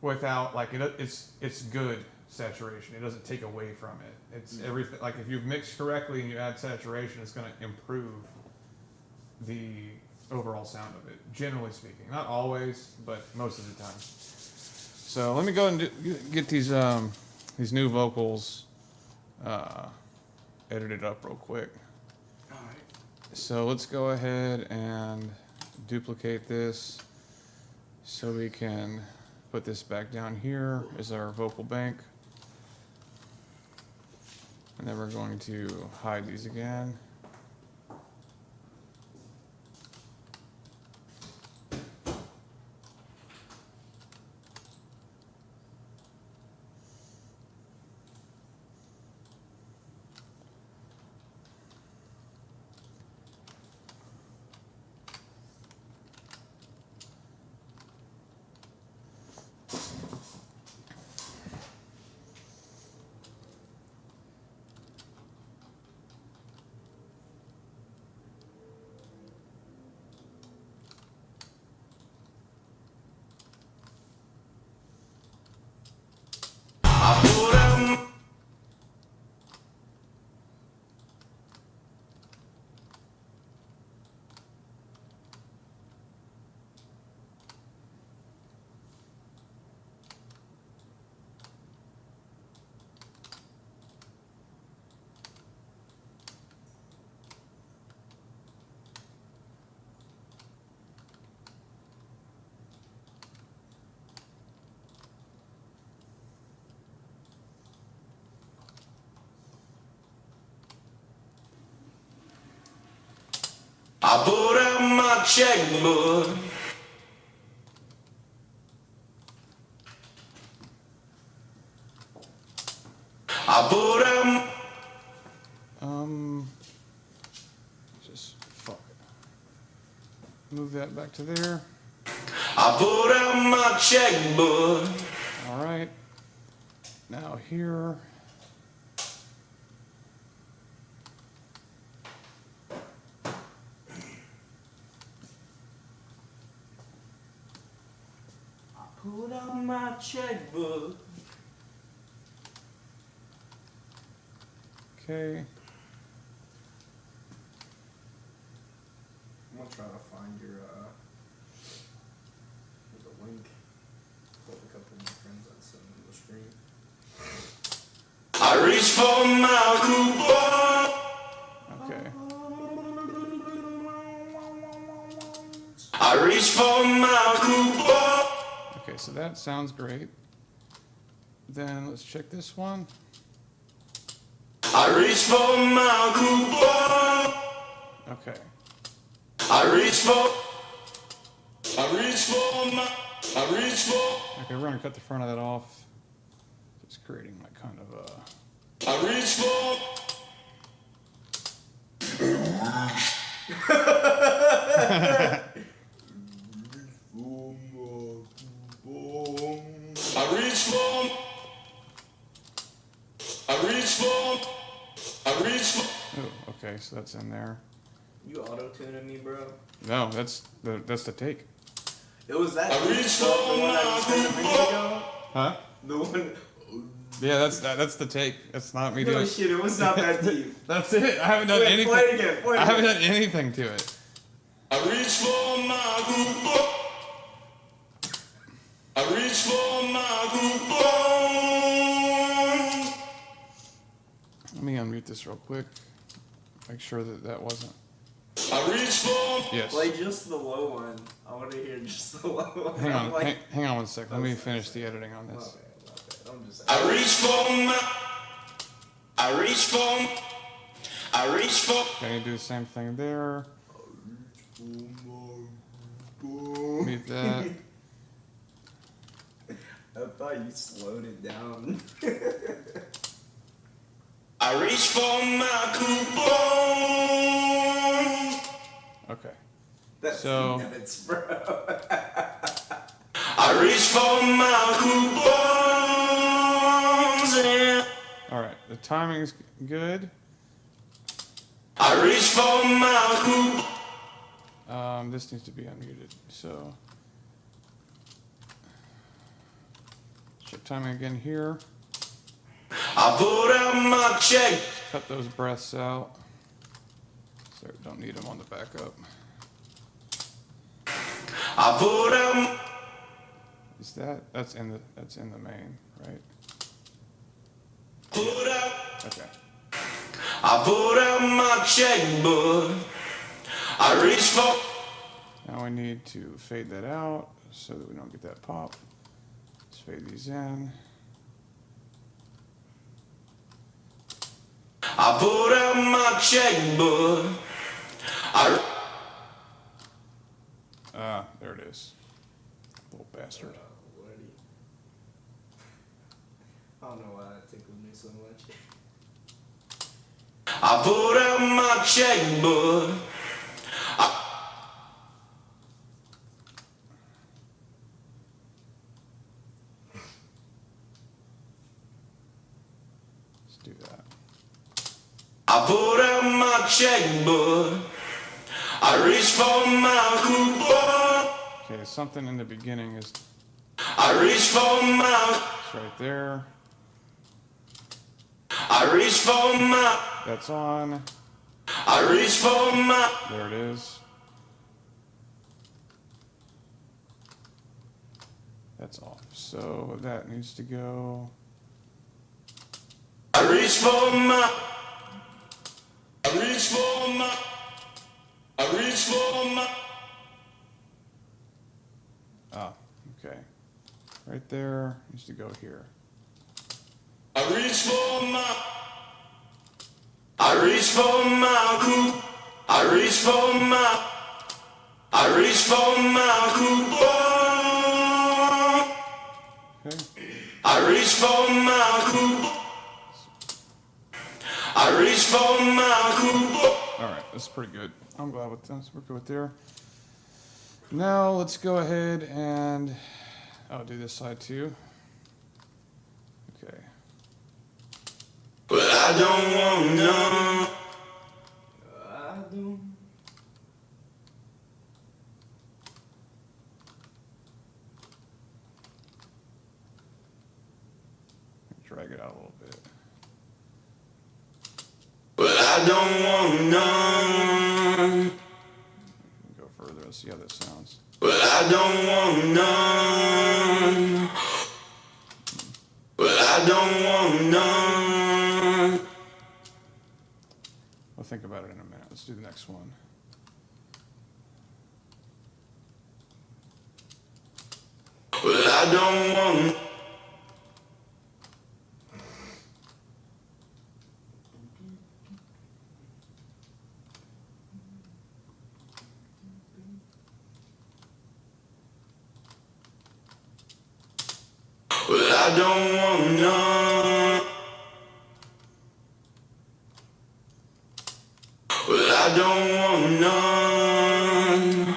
without like it's good saturation. It doesn't take away from it. It's everything. Like if you've mixed correctly and you add saturation, it's going to improve the overall sound of it. Generally speaking, not always, but most of the time. So let me go and get these new vocals edited up real quick. All right. So let's go ahead and duplicate this so we can put this back down here as our vocal bank. And then we're going to hide these again. I pulled out my checkbook. I pulled out Just fuck it. Move that back to there. I pulled out my checkbook. All right. Now here. Pulled out my checkbook. Okay. I'm gonna try to find your the link. Pull a couple of my friends that sent me the screen. I reached for my coupon. Okay. I reached for my coupon. Okay, so that sounds great. Then let's check this one. I reached for my coupon. Okay. I reached for Okay, we're gonna cut the front of that off. Just creating like kind of a. I reached for Oh, okay, so that's in there. You auto-tuning me, bro? No, that's the take. It was that. I reached the one I just heard a minute ago. Huh? The one. Yeah, that's the take. That's not me No doing. shit, it was not that deep. That's it. I haven't done Wait, anything. play it again. Play it I haven't again. done anything to it. I reach for my group. I reach for my group. Let me unmute this real quick. Make sure that wasn't. I reach for. Yes. Play just the low one. I want to hear just the low one. Hang on. Like, Hang on 1 sec. Let me finish the editing on my this. bad, my bad. I'm just. I reach for my. I reach for. I reach for. Okay, do the same thing there. Mute that. I thought you slowed it down. I reach for my coupon. Okay. That's So- nuts, bro. I reach for my coupons. Yeah. All right. The timing's good. I reach for my coupons. This needs to be unmuted. So. Check timing again here. I pulled out my check. Cut those breaths out. So don't need them on the backup. I pulled out. Is that's in the main, right? Pulled out. Okay. I pulled out my checkbook. I reach for. Now we need to fade that out so that we don't get that pop. Let's fade these in. I pulled out my checkbook. There it is. Little bastard. I don't know why that tickled me so much. I pulled out my checkbook. Let's do that. I pulled out my checkbook. I reached for my coupon. Okay, something in the beginning is I reached for my. it's right there. I reached for my. That's on. I reached for my. There it is. That's off. So that needs to go. I reached for my. I reached for my. I reached for my. Ah, okay. Right there needs to go here. I reached for my. I reached for my coupon. I reached for my. I reached for my coupon. Okay. I reached for my coupon. I reached for my coupon. All right, that's pretty good. I'm glad with this. We're good with there. Now let's go ahead and I'll do this side too. Okay. But I don't want none. I don't. Drag it out a little bit. But I don't want none. Go further. Let's see how this sounds. But I don't want none. But I don't want none. We'll think about it in a minute. Let's do the next one. But I don't want. But I don't want none. But I don't want none.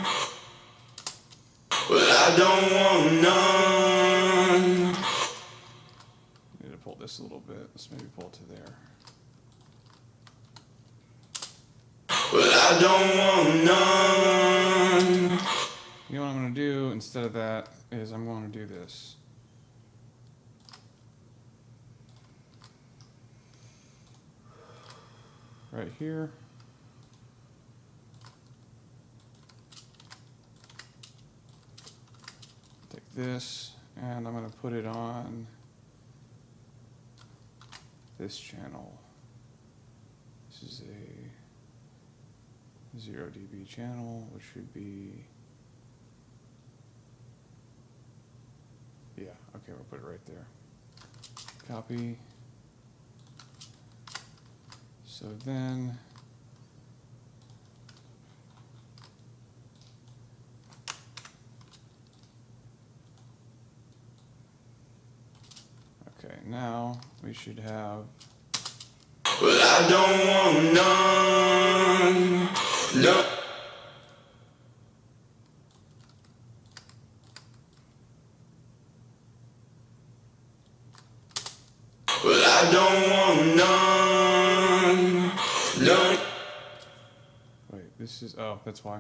But I don't want none. Need to pull this a little bit. Let's maybe pull it to there. But I don't want none. You know what I'm going to do instead of that is I'm going to do this. right here. Take this, and I'm going to put it on this channel. This is a 0 dB channel, which should be, yeah, okay, we'll put it right there. Copy. So then, okay, now we should have, Well, I don't want none. No. Well, I don't want none. None. wait, this is, oh, that's why.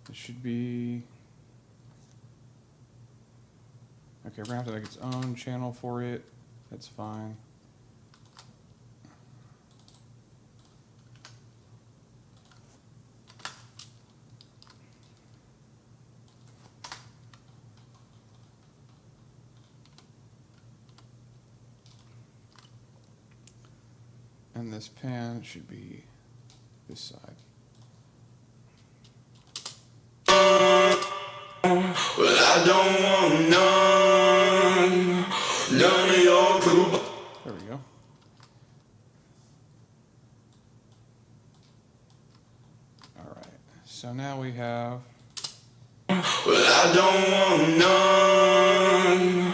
It should be, okay, we're gonna have to make its own channel for it. That's fine. And this pan should be this side. Well, I don't want none. None of your group. There we go. All right. So now we have, Well, I don't want none.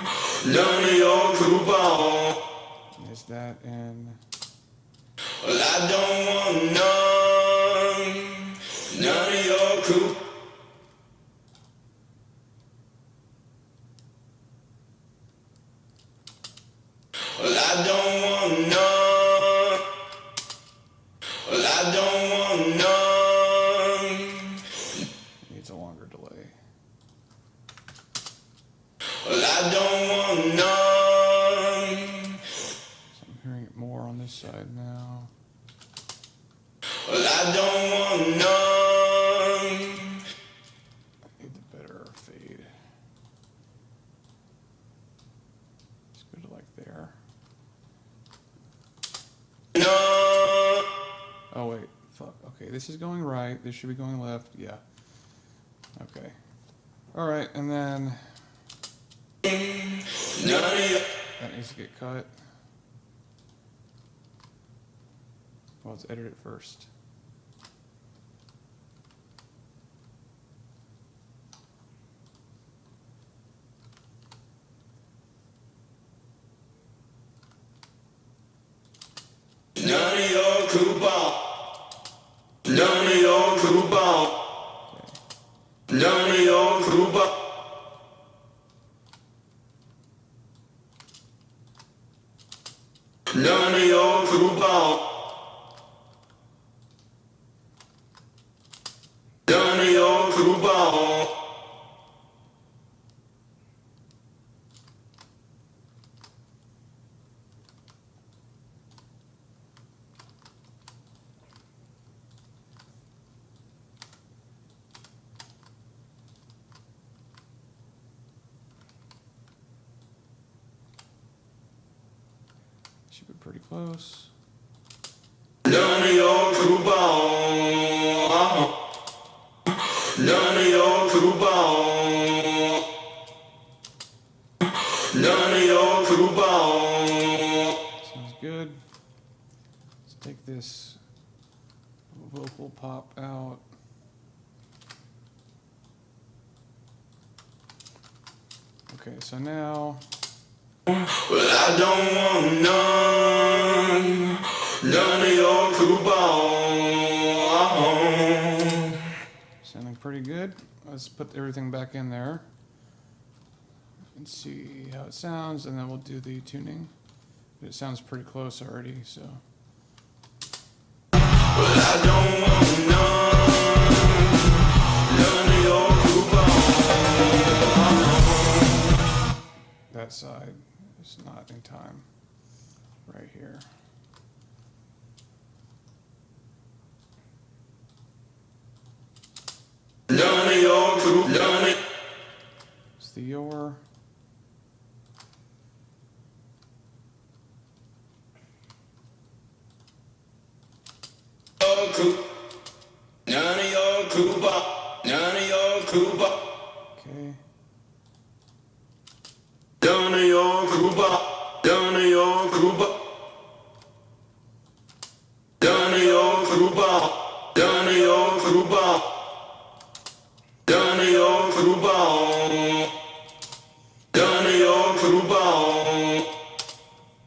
None of your group. is that in, Well, I don't want none. None of your group. Well, I don't want none. Well, I don't want none. needs a longer delay. Well, I don't want none. So I'm hearing it more on this side now. Well, I don't want none. I need the better fade. Let's go to like there. None. Oh wait, fuck. Okay, this is going right. This should be going left. Yeah. Okay. All right, and then None of your. that needs to get cut. Well, let's edit it first. None of your coupon. None of your coupon. Okay. None of your coupon. None of your coupon. None of your coupon. Should be pretty close. None of your coupon. None of your coupon. None of your coupon. Sounds good. Let's take this vocal pop out. Okay, so now, Well, I don't want none. None of your coupon. sounding pretty good. Let's put everything back in there and see how it sounds, and then we'll do the tuning. But it sounds pretty close already, so. Well, I don't want none. None of your coupon. That side is not in time. Right here. your crew, none of your crew, none of your crew, Okay. none of your crew, none of your crew, none of your crew, none of your crew, none of your crew, none of your crew,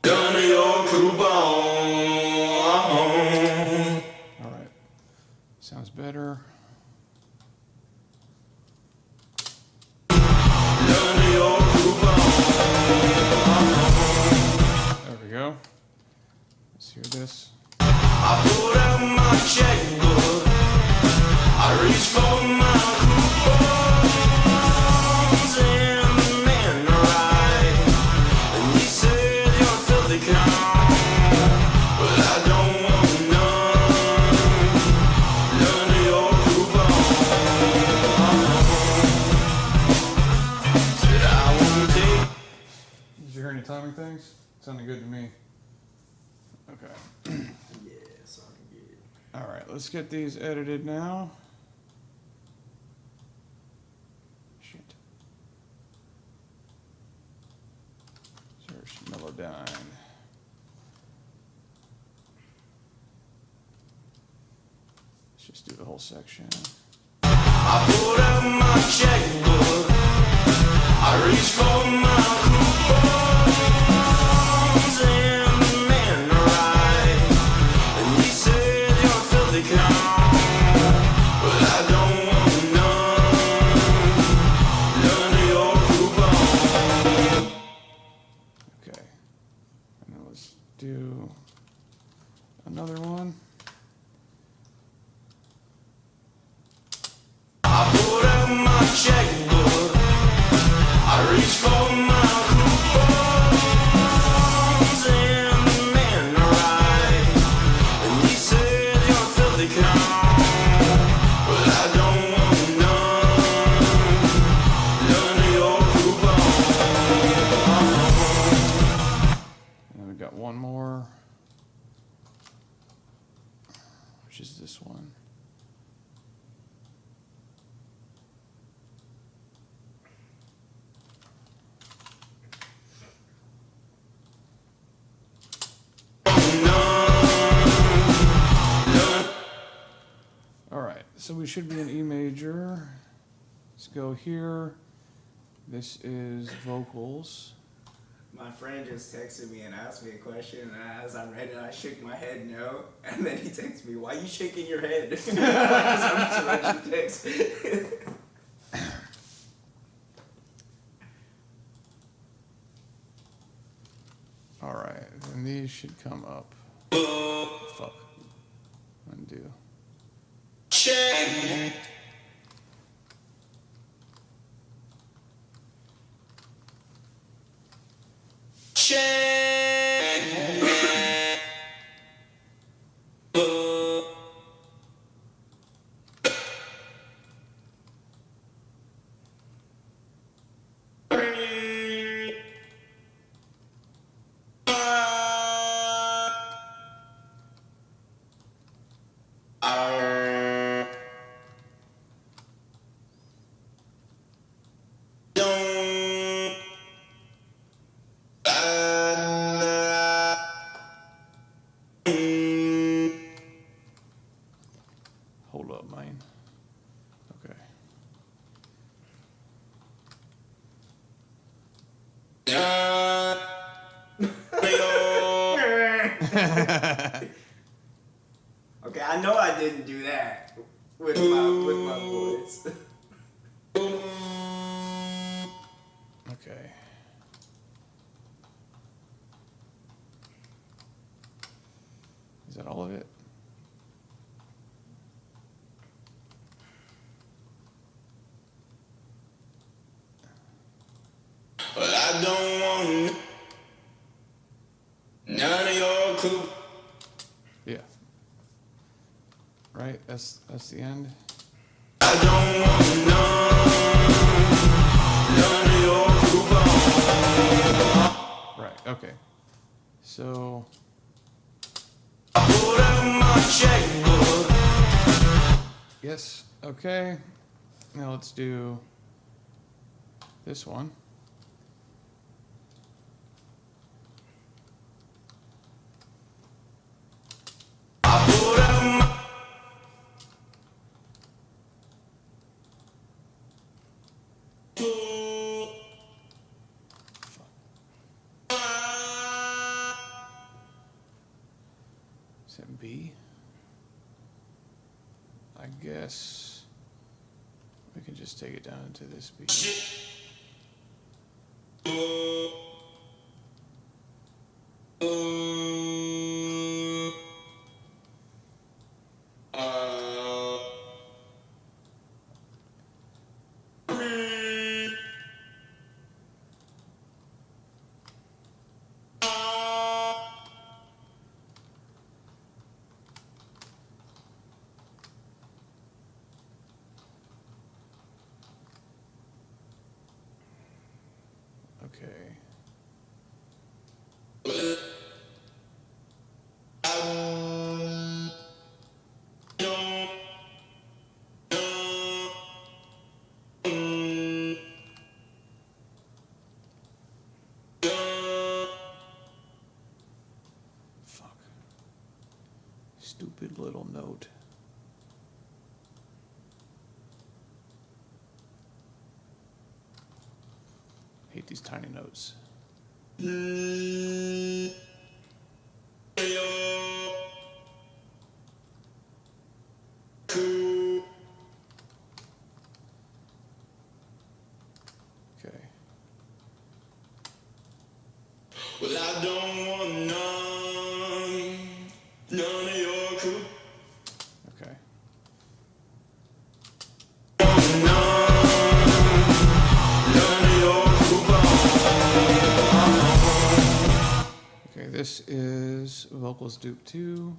none of your crew. All right. Sounds better. There we go. Let's hear this. I pulled out my checkbook. I reached for my coupons and the man arrived. And he said, "You're a filthy clown." But I don't want none of your coupons. Said I won't take. Did you hear any timing things? Sounded good to me. Okay. Yeah, sounding good. All right, let's get these edited now. Shit. Search Melodyne. Let's just do the whole section. I pulled out my checkbook. I reached for my coupons and the man arrived. And he said, "You're a filthy clown." But I don't want none of your coupons. Okay. And then let's do another one. I pulled out my checkbook. I reached for my coupons and the man arrived. And he said, "You're a filthy clown." But I don't want none of your coupons. And then we got one more, which is this one. All right, so we should be in E major. Let's go here. This is vocals. My friend just texted me and asked me a question, and as I read it, I shook my head no, and then he texted me, "Why you shaking your head?" Because I'm just read your text. All right, then these should come up. Fuck. Undo. Check. Check. Hold up, man. Okay. Okay, I know I didn't do that with my voice. Okay. Is that all of it? Well, I don't want none of your cool. Yeah. Right? That's the end. I don't want none of your cool. Right. Okay. So I pulled out my checkbook. Yes. Okay. Now let's do this one. Is it B? I guess we can just take it down to this B. Okay. Fuck. Stupid little note. Hate these tiny notes. Okay. Well, I don't want none of your crew. Okay. None of your Okay, this is vocals dupe 2.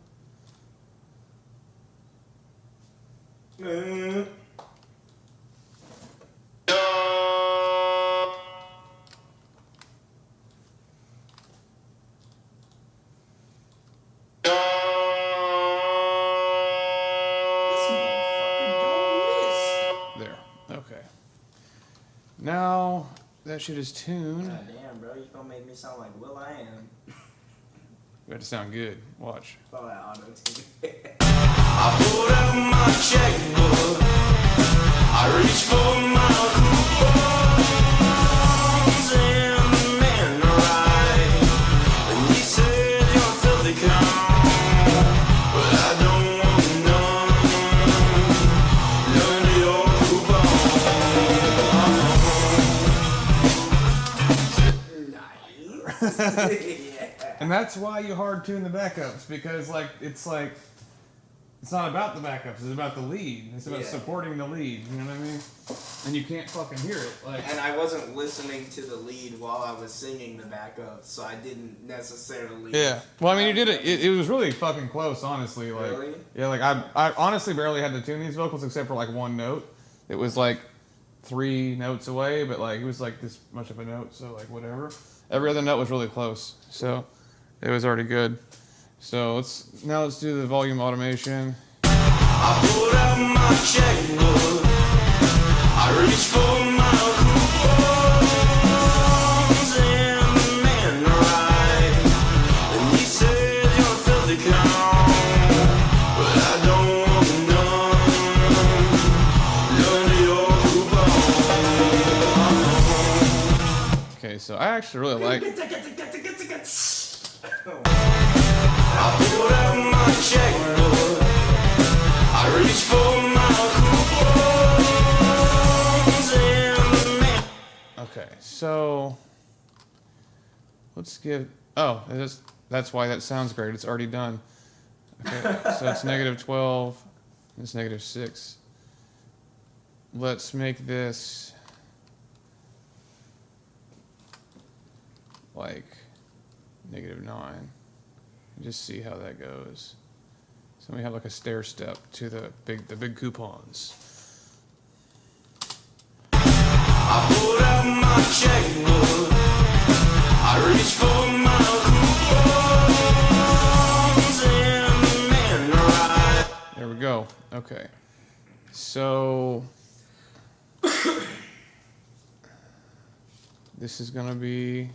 This motherfucker don't miss. There. Okay. Now that shit is tuned. God damn, bro, you gonna make me sound like Will I Am. We have to sound good. Watch. Oh, that auto-tune. I pulled out my checkbook. I reached for my coupons and the man arrived. And he said, "You're a filthy clown." But I don't want none of your coupons. Nice. Yeah. And that's why you hard tune the backups, because it's not about the backups, it's about the lead. It's about Yeah. supporting the lead, you know what I mean? And you can't fucking hear it. Like, And I wasn't listening to the lead while I was singing the backup, so I didn't necessarily. yeah. Well, I mean, you did it. It was really fucking close, honestly. Like, Really? yeah, like I honestly barely had to tune these vocals except for like one note. It was like 3 notes away, but like it was like this much of a note, so like whatever. Every other note was really close, so it was already good. So let's do the volume automation. I pulled out my checkbook. I reached for my coupons and the man arrived. And he said, "You're a filthy clown." But I don't want none of your coupons. Okay, so I actually really like. I pulled out my checkbook. I reached for my coupons and the man. Okay, so let's give. Oh, that's why that sounds great. It's already done. Okay, so it's -12. It's -6. Let's make this like -9. And just see how that goes. So we have like a stair step to the big coupons. I pulled out my checkbook. I reached for my coupons and the man arrived. There we go. Okay. So this is gonna be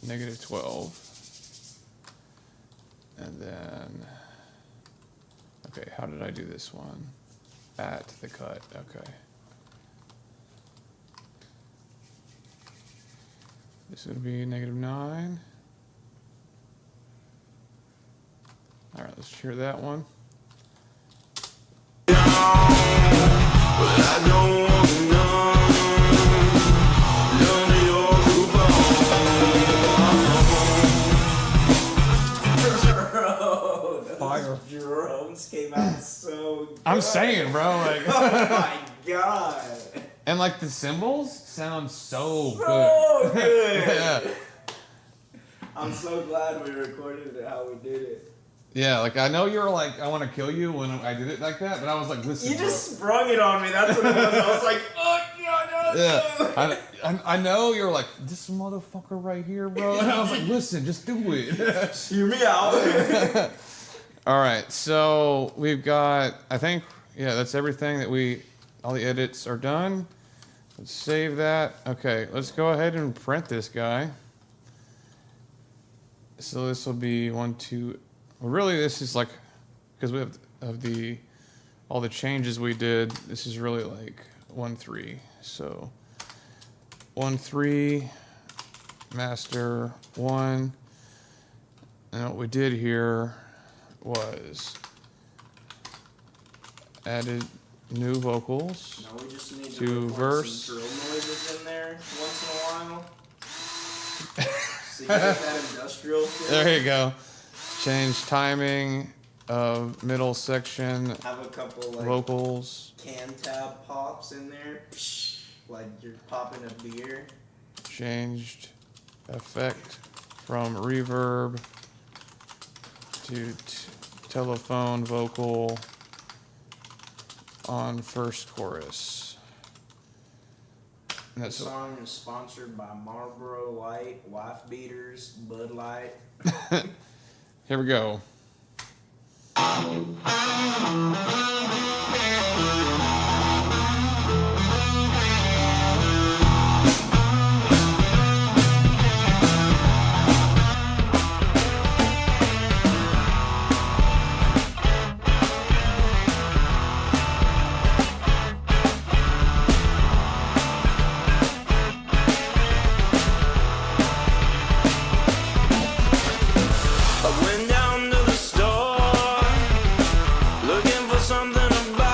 -12. And then, okay, how did I do this one? At the cut, okay. This is gonna be -9. All right, let's hear that one. But I don't want none of your Bro, Fire. those drums came out so good. I'm saying, bro, like, Oh my god. and like the cymbals sound so So good. Yeah. I'm so glad we recorded it how we did it. Yeah, like I know you're like, I want to kill you when I did it like that, but I was like, listen, You bro. just sprung it on me. That's what it was. I was like, oh no, no, Yeah, no. I know you're like, this motherfucker right here, bro. And I was like, listen, just do it. Hear me out. All right, so we've got, I think, yeah, that's everything that all the edits are done. Let's save that. Okay, let's go ahead and print this guy. So this will be 1, 2. Well, really, this is like, because we have all the changes we did. This is really like 1, 3. So 1, 3, master 1, and what we did here was added new vocals. No, we just need To to record verse. some drill noises in there once in a while. So you get that industrial feel. There you go. Change timing of middle section Have a couple like vocals. can tab pops in there. Psh, like you're popping a beer. Changed effect from reverb to telephone vocal on first chorus. And This that's song is sponsored by Marlboro Light, Wife Beaters, Bud Light. here we go. I went down to the store looking for something to buy.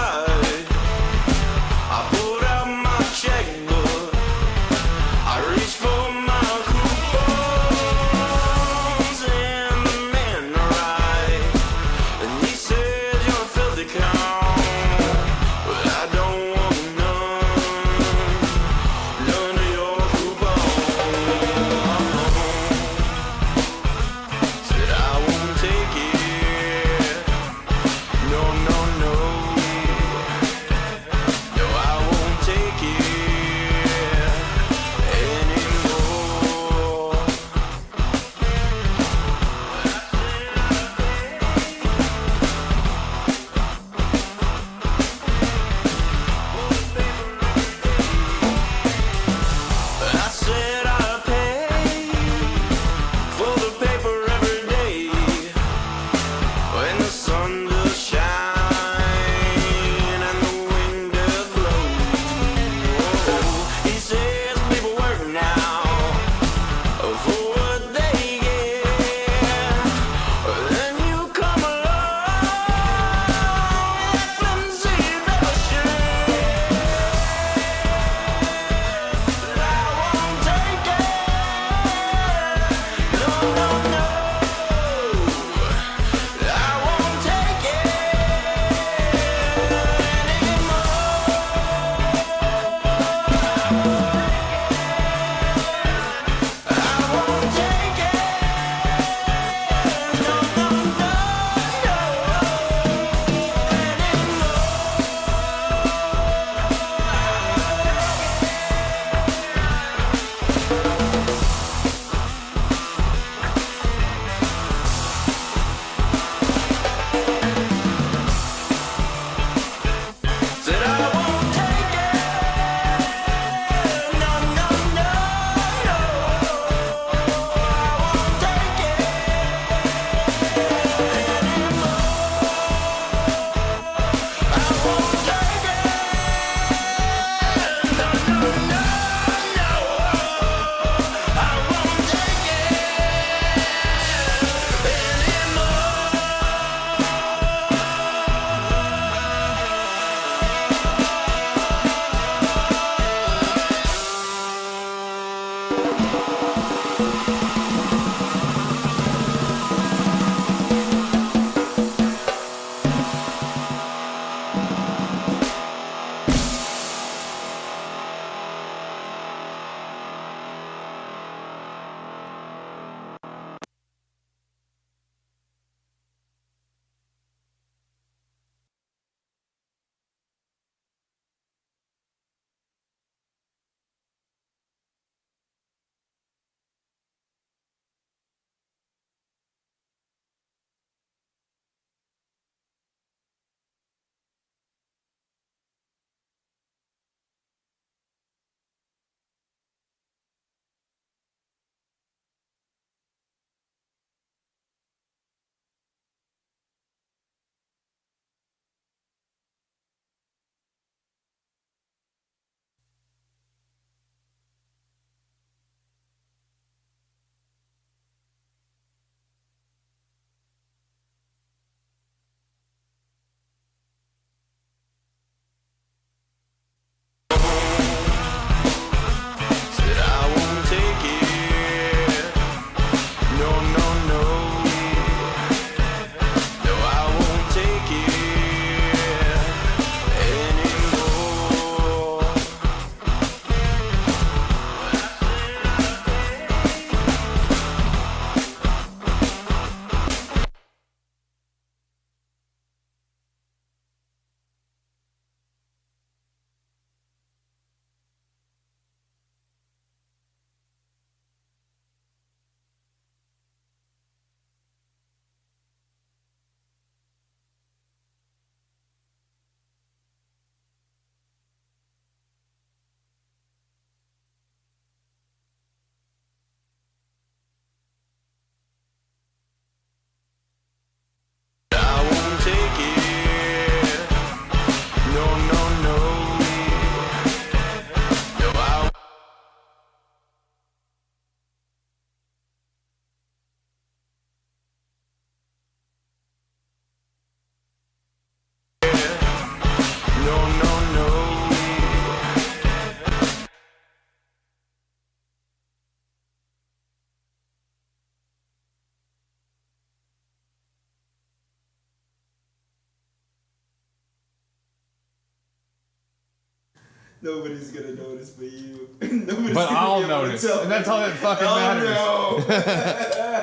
Nobody's gonna notice but you. Nobody's But gonna I'll be able to notice, tell and that's me. all that fucking Oh, matters. No.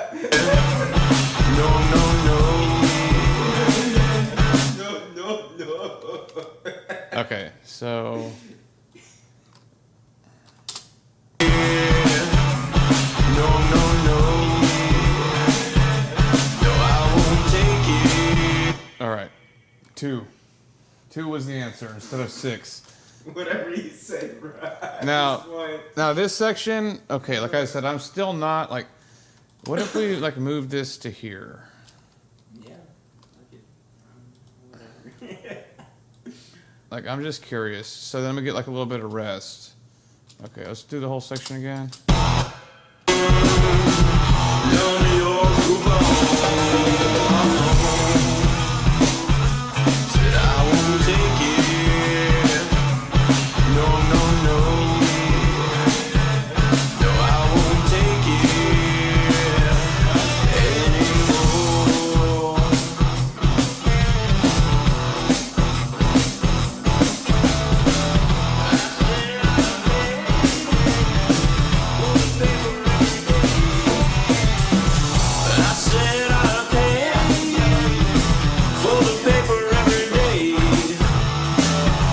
No. Okay, so No, I won't take it. all right, 2. 2 was the answer instead of 6. Whatever you say, bro. Now this section, okay, like I said, I'm still not like. What if we like move this to here? Yeah. Whatever. Like I'm just curious. So then we get like a little bit of rest. Okay, let's do the whole section again. None of your said I won't take it. No, I won't take it anymore. I said I'll pay for the paper every day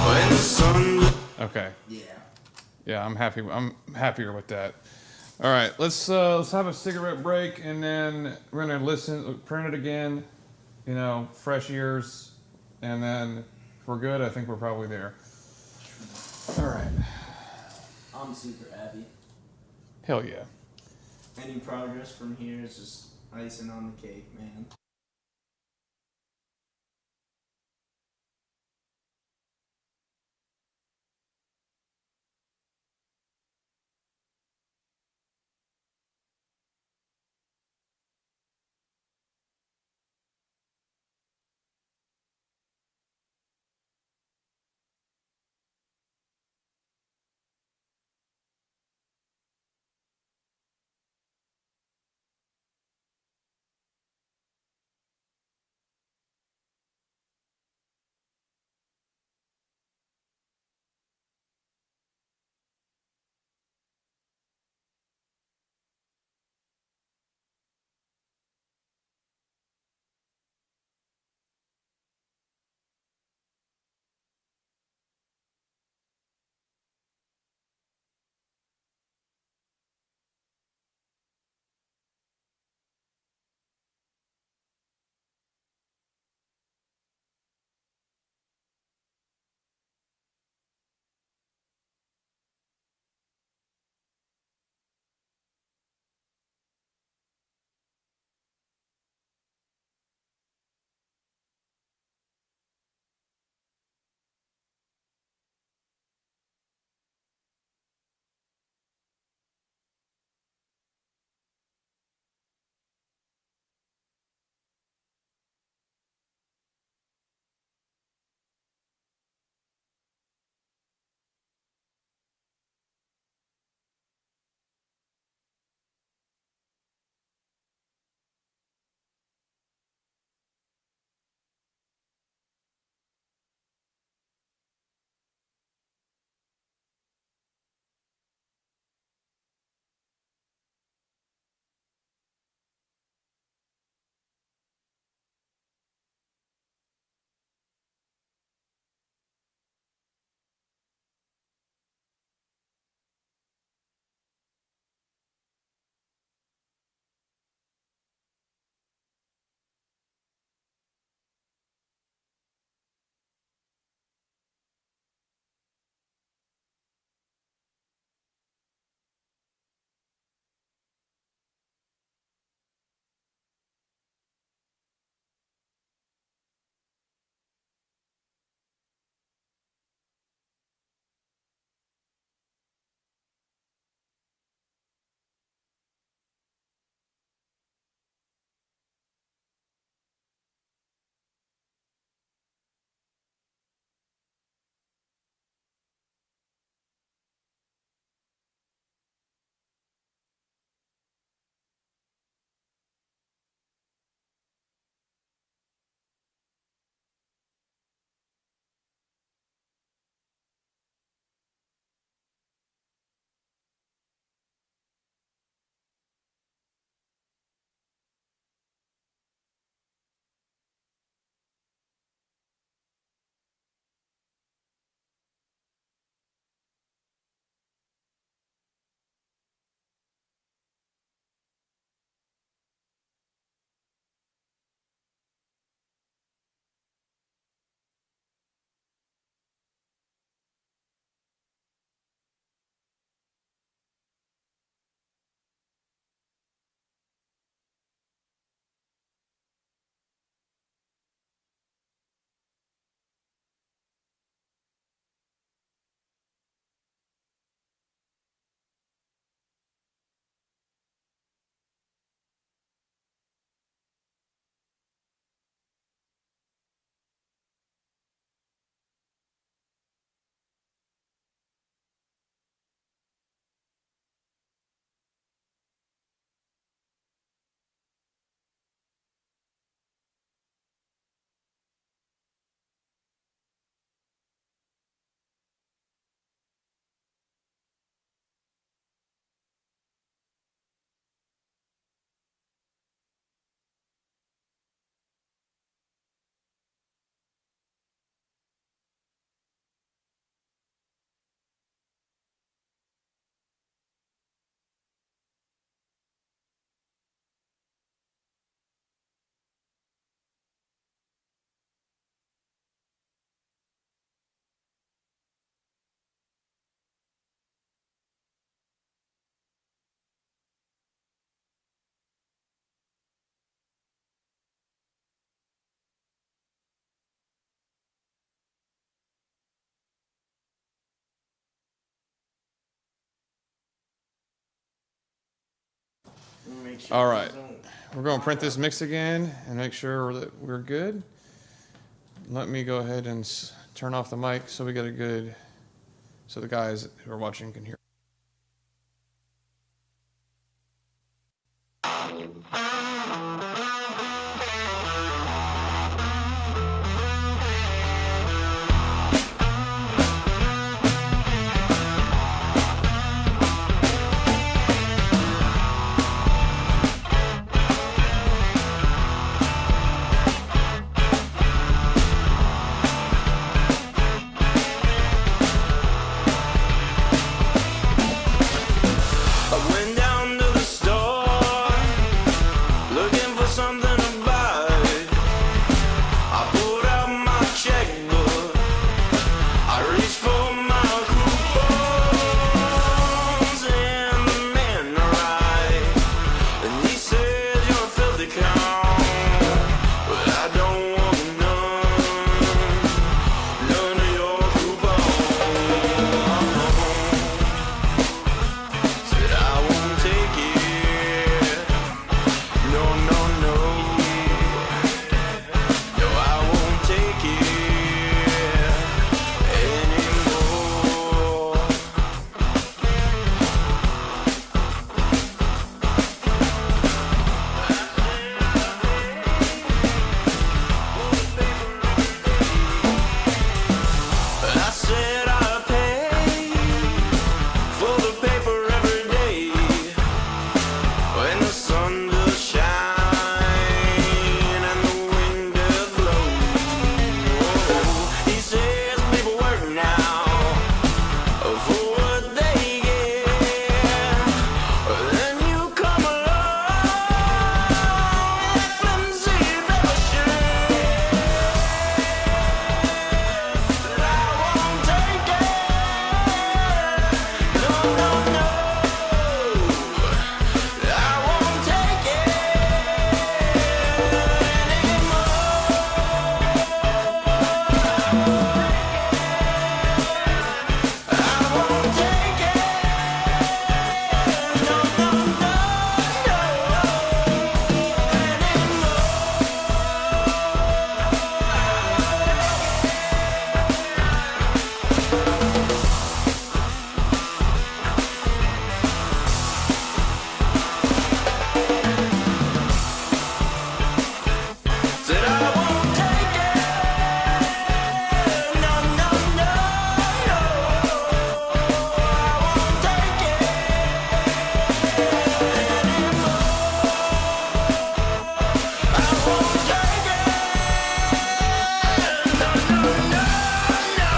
when the sun. Okay. Yeah. Yeah, I'm happy. I'm happier with that. All right, let's have a cigarette break, and then we're gonna listen, print it again. You know, fresh ears, and then if we're good, I think we're probably there. All right. I'm super happy. Hell yeah. Any progress from here is just icing on the cake, man. make sure. All right. these don't- We're going to print this mix again and make sure that we're good. Let me go ahead and turn off the mic so we get a good, so the guys who are watching can hear. I went down to the store looking for something to buy. I pulled out my checkbook. I reached for my coupons and the man arrived. And he said, "You're a filthy clown, but I don't want none of your coupons." Said I won't take it. No, no, no. No, I won't take it anymore. I said I'll pay for the paper every day when the sun does shine and the wind does blow. He says people work now for what they get. Then you come along with flimsy paper shirts. But I won't take it. No, no, no. I won't take it anymore. I won't take it. No, no, no, said I won't take it. No, no, no, no. I won't take it anymore. I won't take it. No, no, no, no.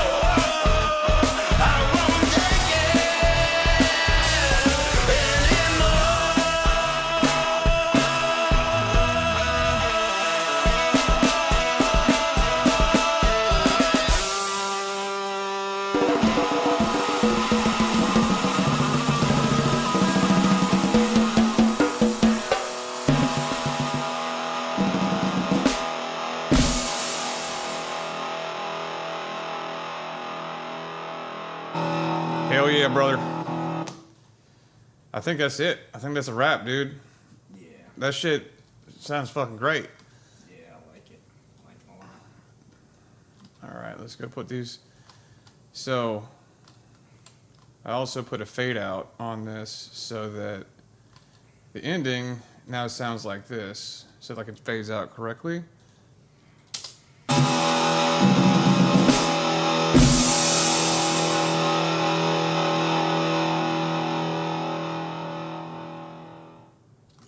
I won't take it Hell yeah, brother. I think that's it. I think that's a wrap, dude. Yeah, That shit sounds fucking great. yeah, I like it. I like it a lot. All right, let's go put these. So, I also put a fade out on this so that the ending now sounds like this, so like it fades out correctly.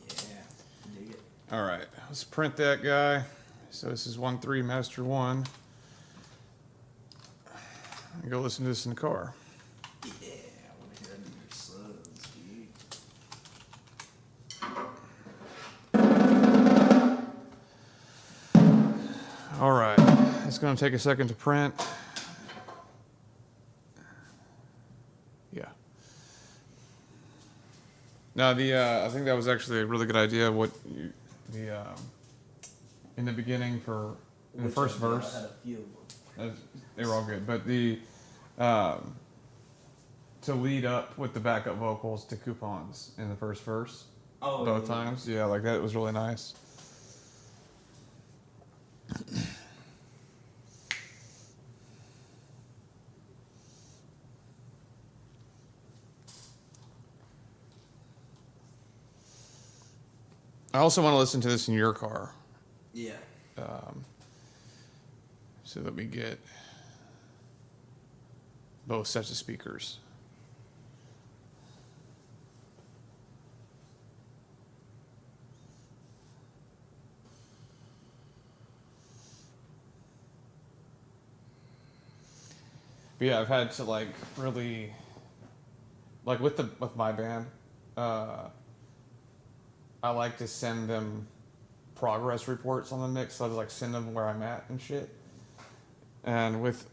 Yeah, dig it. All right, let's print that guy. So this is 1.3 Master 1. And go listen to this in the car. Yeah, I want to hear them new subs, dude. All right, it's going to take a second to print. Yeah. Now I think that was actually a really good idea. In the beginning in the first verse, I had a few of them. they were all good, but to lead up with the backup vocals to Coupons in the first verse, Oh, both yeah. times. Yeah, like that was really nice. I also want to listen to this in your car, Yeah. so that we get both sets of speakers. But yeah, I've had to like really, like with my band, I like to send them progress reports on the mix. So I just like send them where I'm at and shit. And with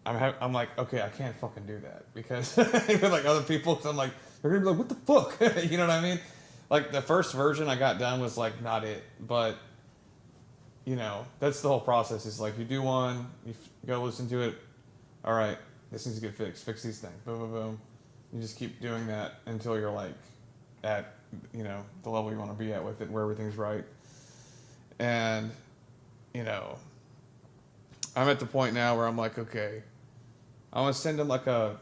I'm like, okay, I can't fucking do that because with like other people, 'cause I'm like, they're gonna be like, what the fuck, you know what I mean? Like the first version I got done was like not it, but you know that's the whole process. Is like you do one, go listen to it. All right, this needs to get fixed. Fix these things. Boom, boom, boom. You just keep doing that until you're like at the level you want to be at with it, where everything's right. And you know, I'm at the point now where I'm like, okay, I want to send them like a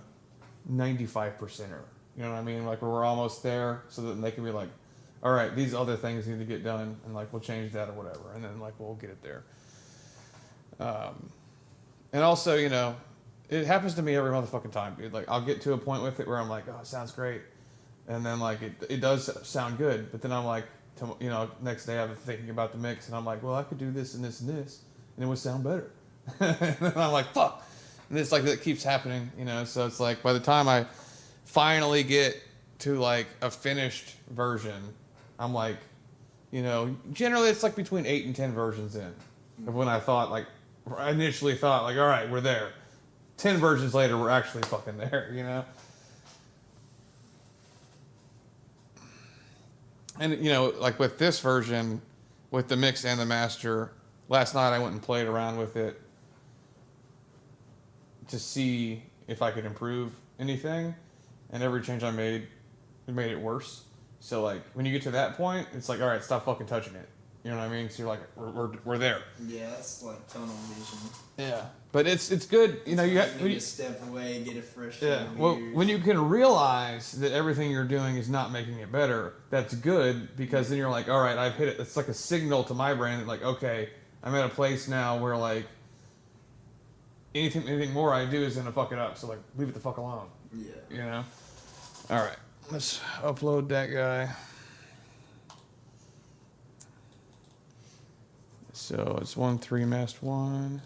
95%er. You know what I mean? Like where we're almost there, so that they can be like, all right, these other things need to get done, and like we'll change that or whatever, and then like we'll get it there. And also, it happens to me every motherfucking time, dude. Like I'll get to a point with it where I'm like, oh, it sounds great, and then like it does sound good, but then I'm like, next day I'm thinking about the mix, and I'm like, well, I could do this and this and this, and it would sound better. And then I'm like, fuck. And it's like that keeps happening, So it's like by the time I finally get to like a finished version, I'm like, generally it's like between 8 and 10 versions in of when I initially thought like, all right, we're there. 10 versions later, we're actually fucking there, And like with this version, with the mix and the master, last night I went and played around with it to see if I could improve anything, and every change I made, it made it worse. So like when you get to that point, it's like, all right, stop fucking touching it. You know what I mean? So you're like, we're there. Yeah, that's like tunnel vision. Yeah, but it's good. You Need to step away, get a fresh. Yeah. Well, when you can realize that everything you're doing is not making it better, that's good, because then you're like, all right, I've hit it. It's like a signal to my brain that like, okay, I'm at a place now where like anything more I do is gonna fuck it up. So like, leave it the fuck alone. Yeah. All right, let's upload that guy. So it's 1.3 mast 1.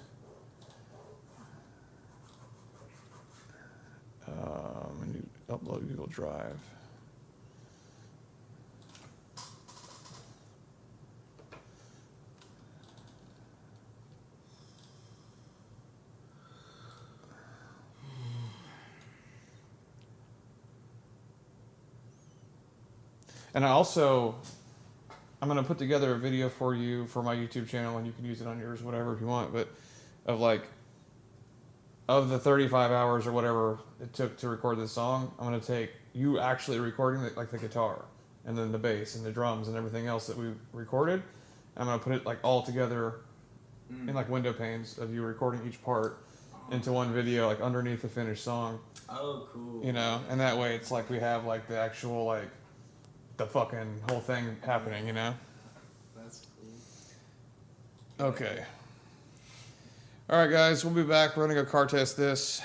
When you upload Google Drive. And I'm going to put together a video for you for my YouTube channel, and you can use it on yours, whatever, if you want, but of the 35 hours or whatever it took to record this song, I'm going to take you actually recording the guitar and then the bass and the drums and everything else that we recorded. I'm going to put it like all together in like window panes of you recording each part into one video, like underneath the finished song. Oh, cool. And that way it's like we have like the actual like the fucking whole thing happening, That's cool. Okay. All right, guys, we'll be back. We're gonna go car test this.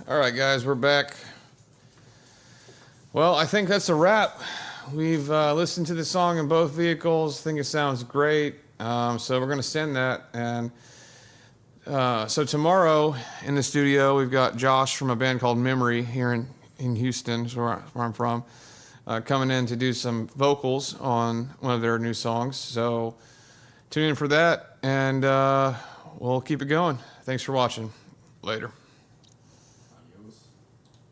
All right, guys, we're back. Well, I think that's a wrap. We've listened to the song in both vehicles. I think it sounds great. So we're going to send that. And so tomorrow in the studio, we've got Josh from a band called Memory here in Houston, is where I'm from, coming in to do some vocals on one of their new songs. So tune in for that, and we'll keep it going. Thanks for watching. Later.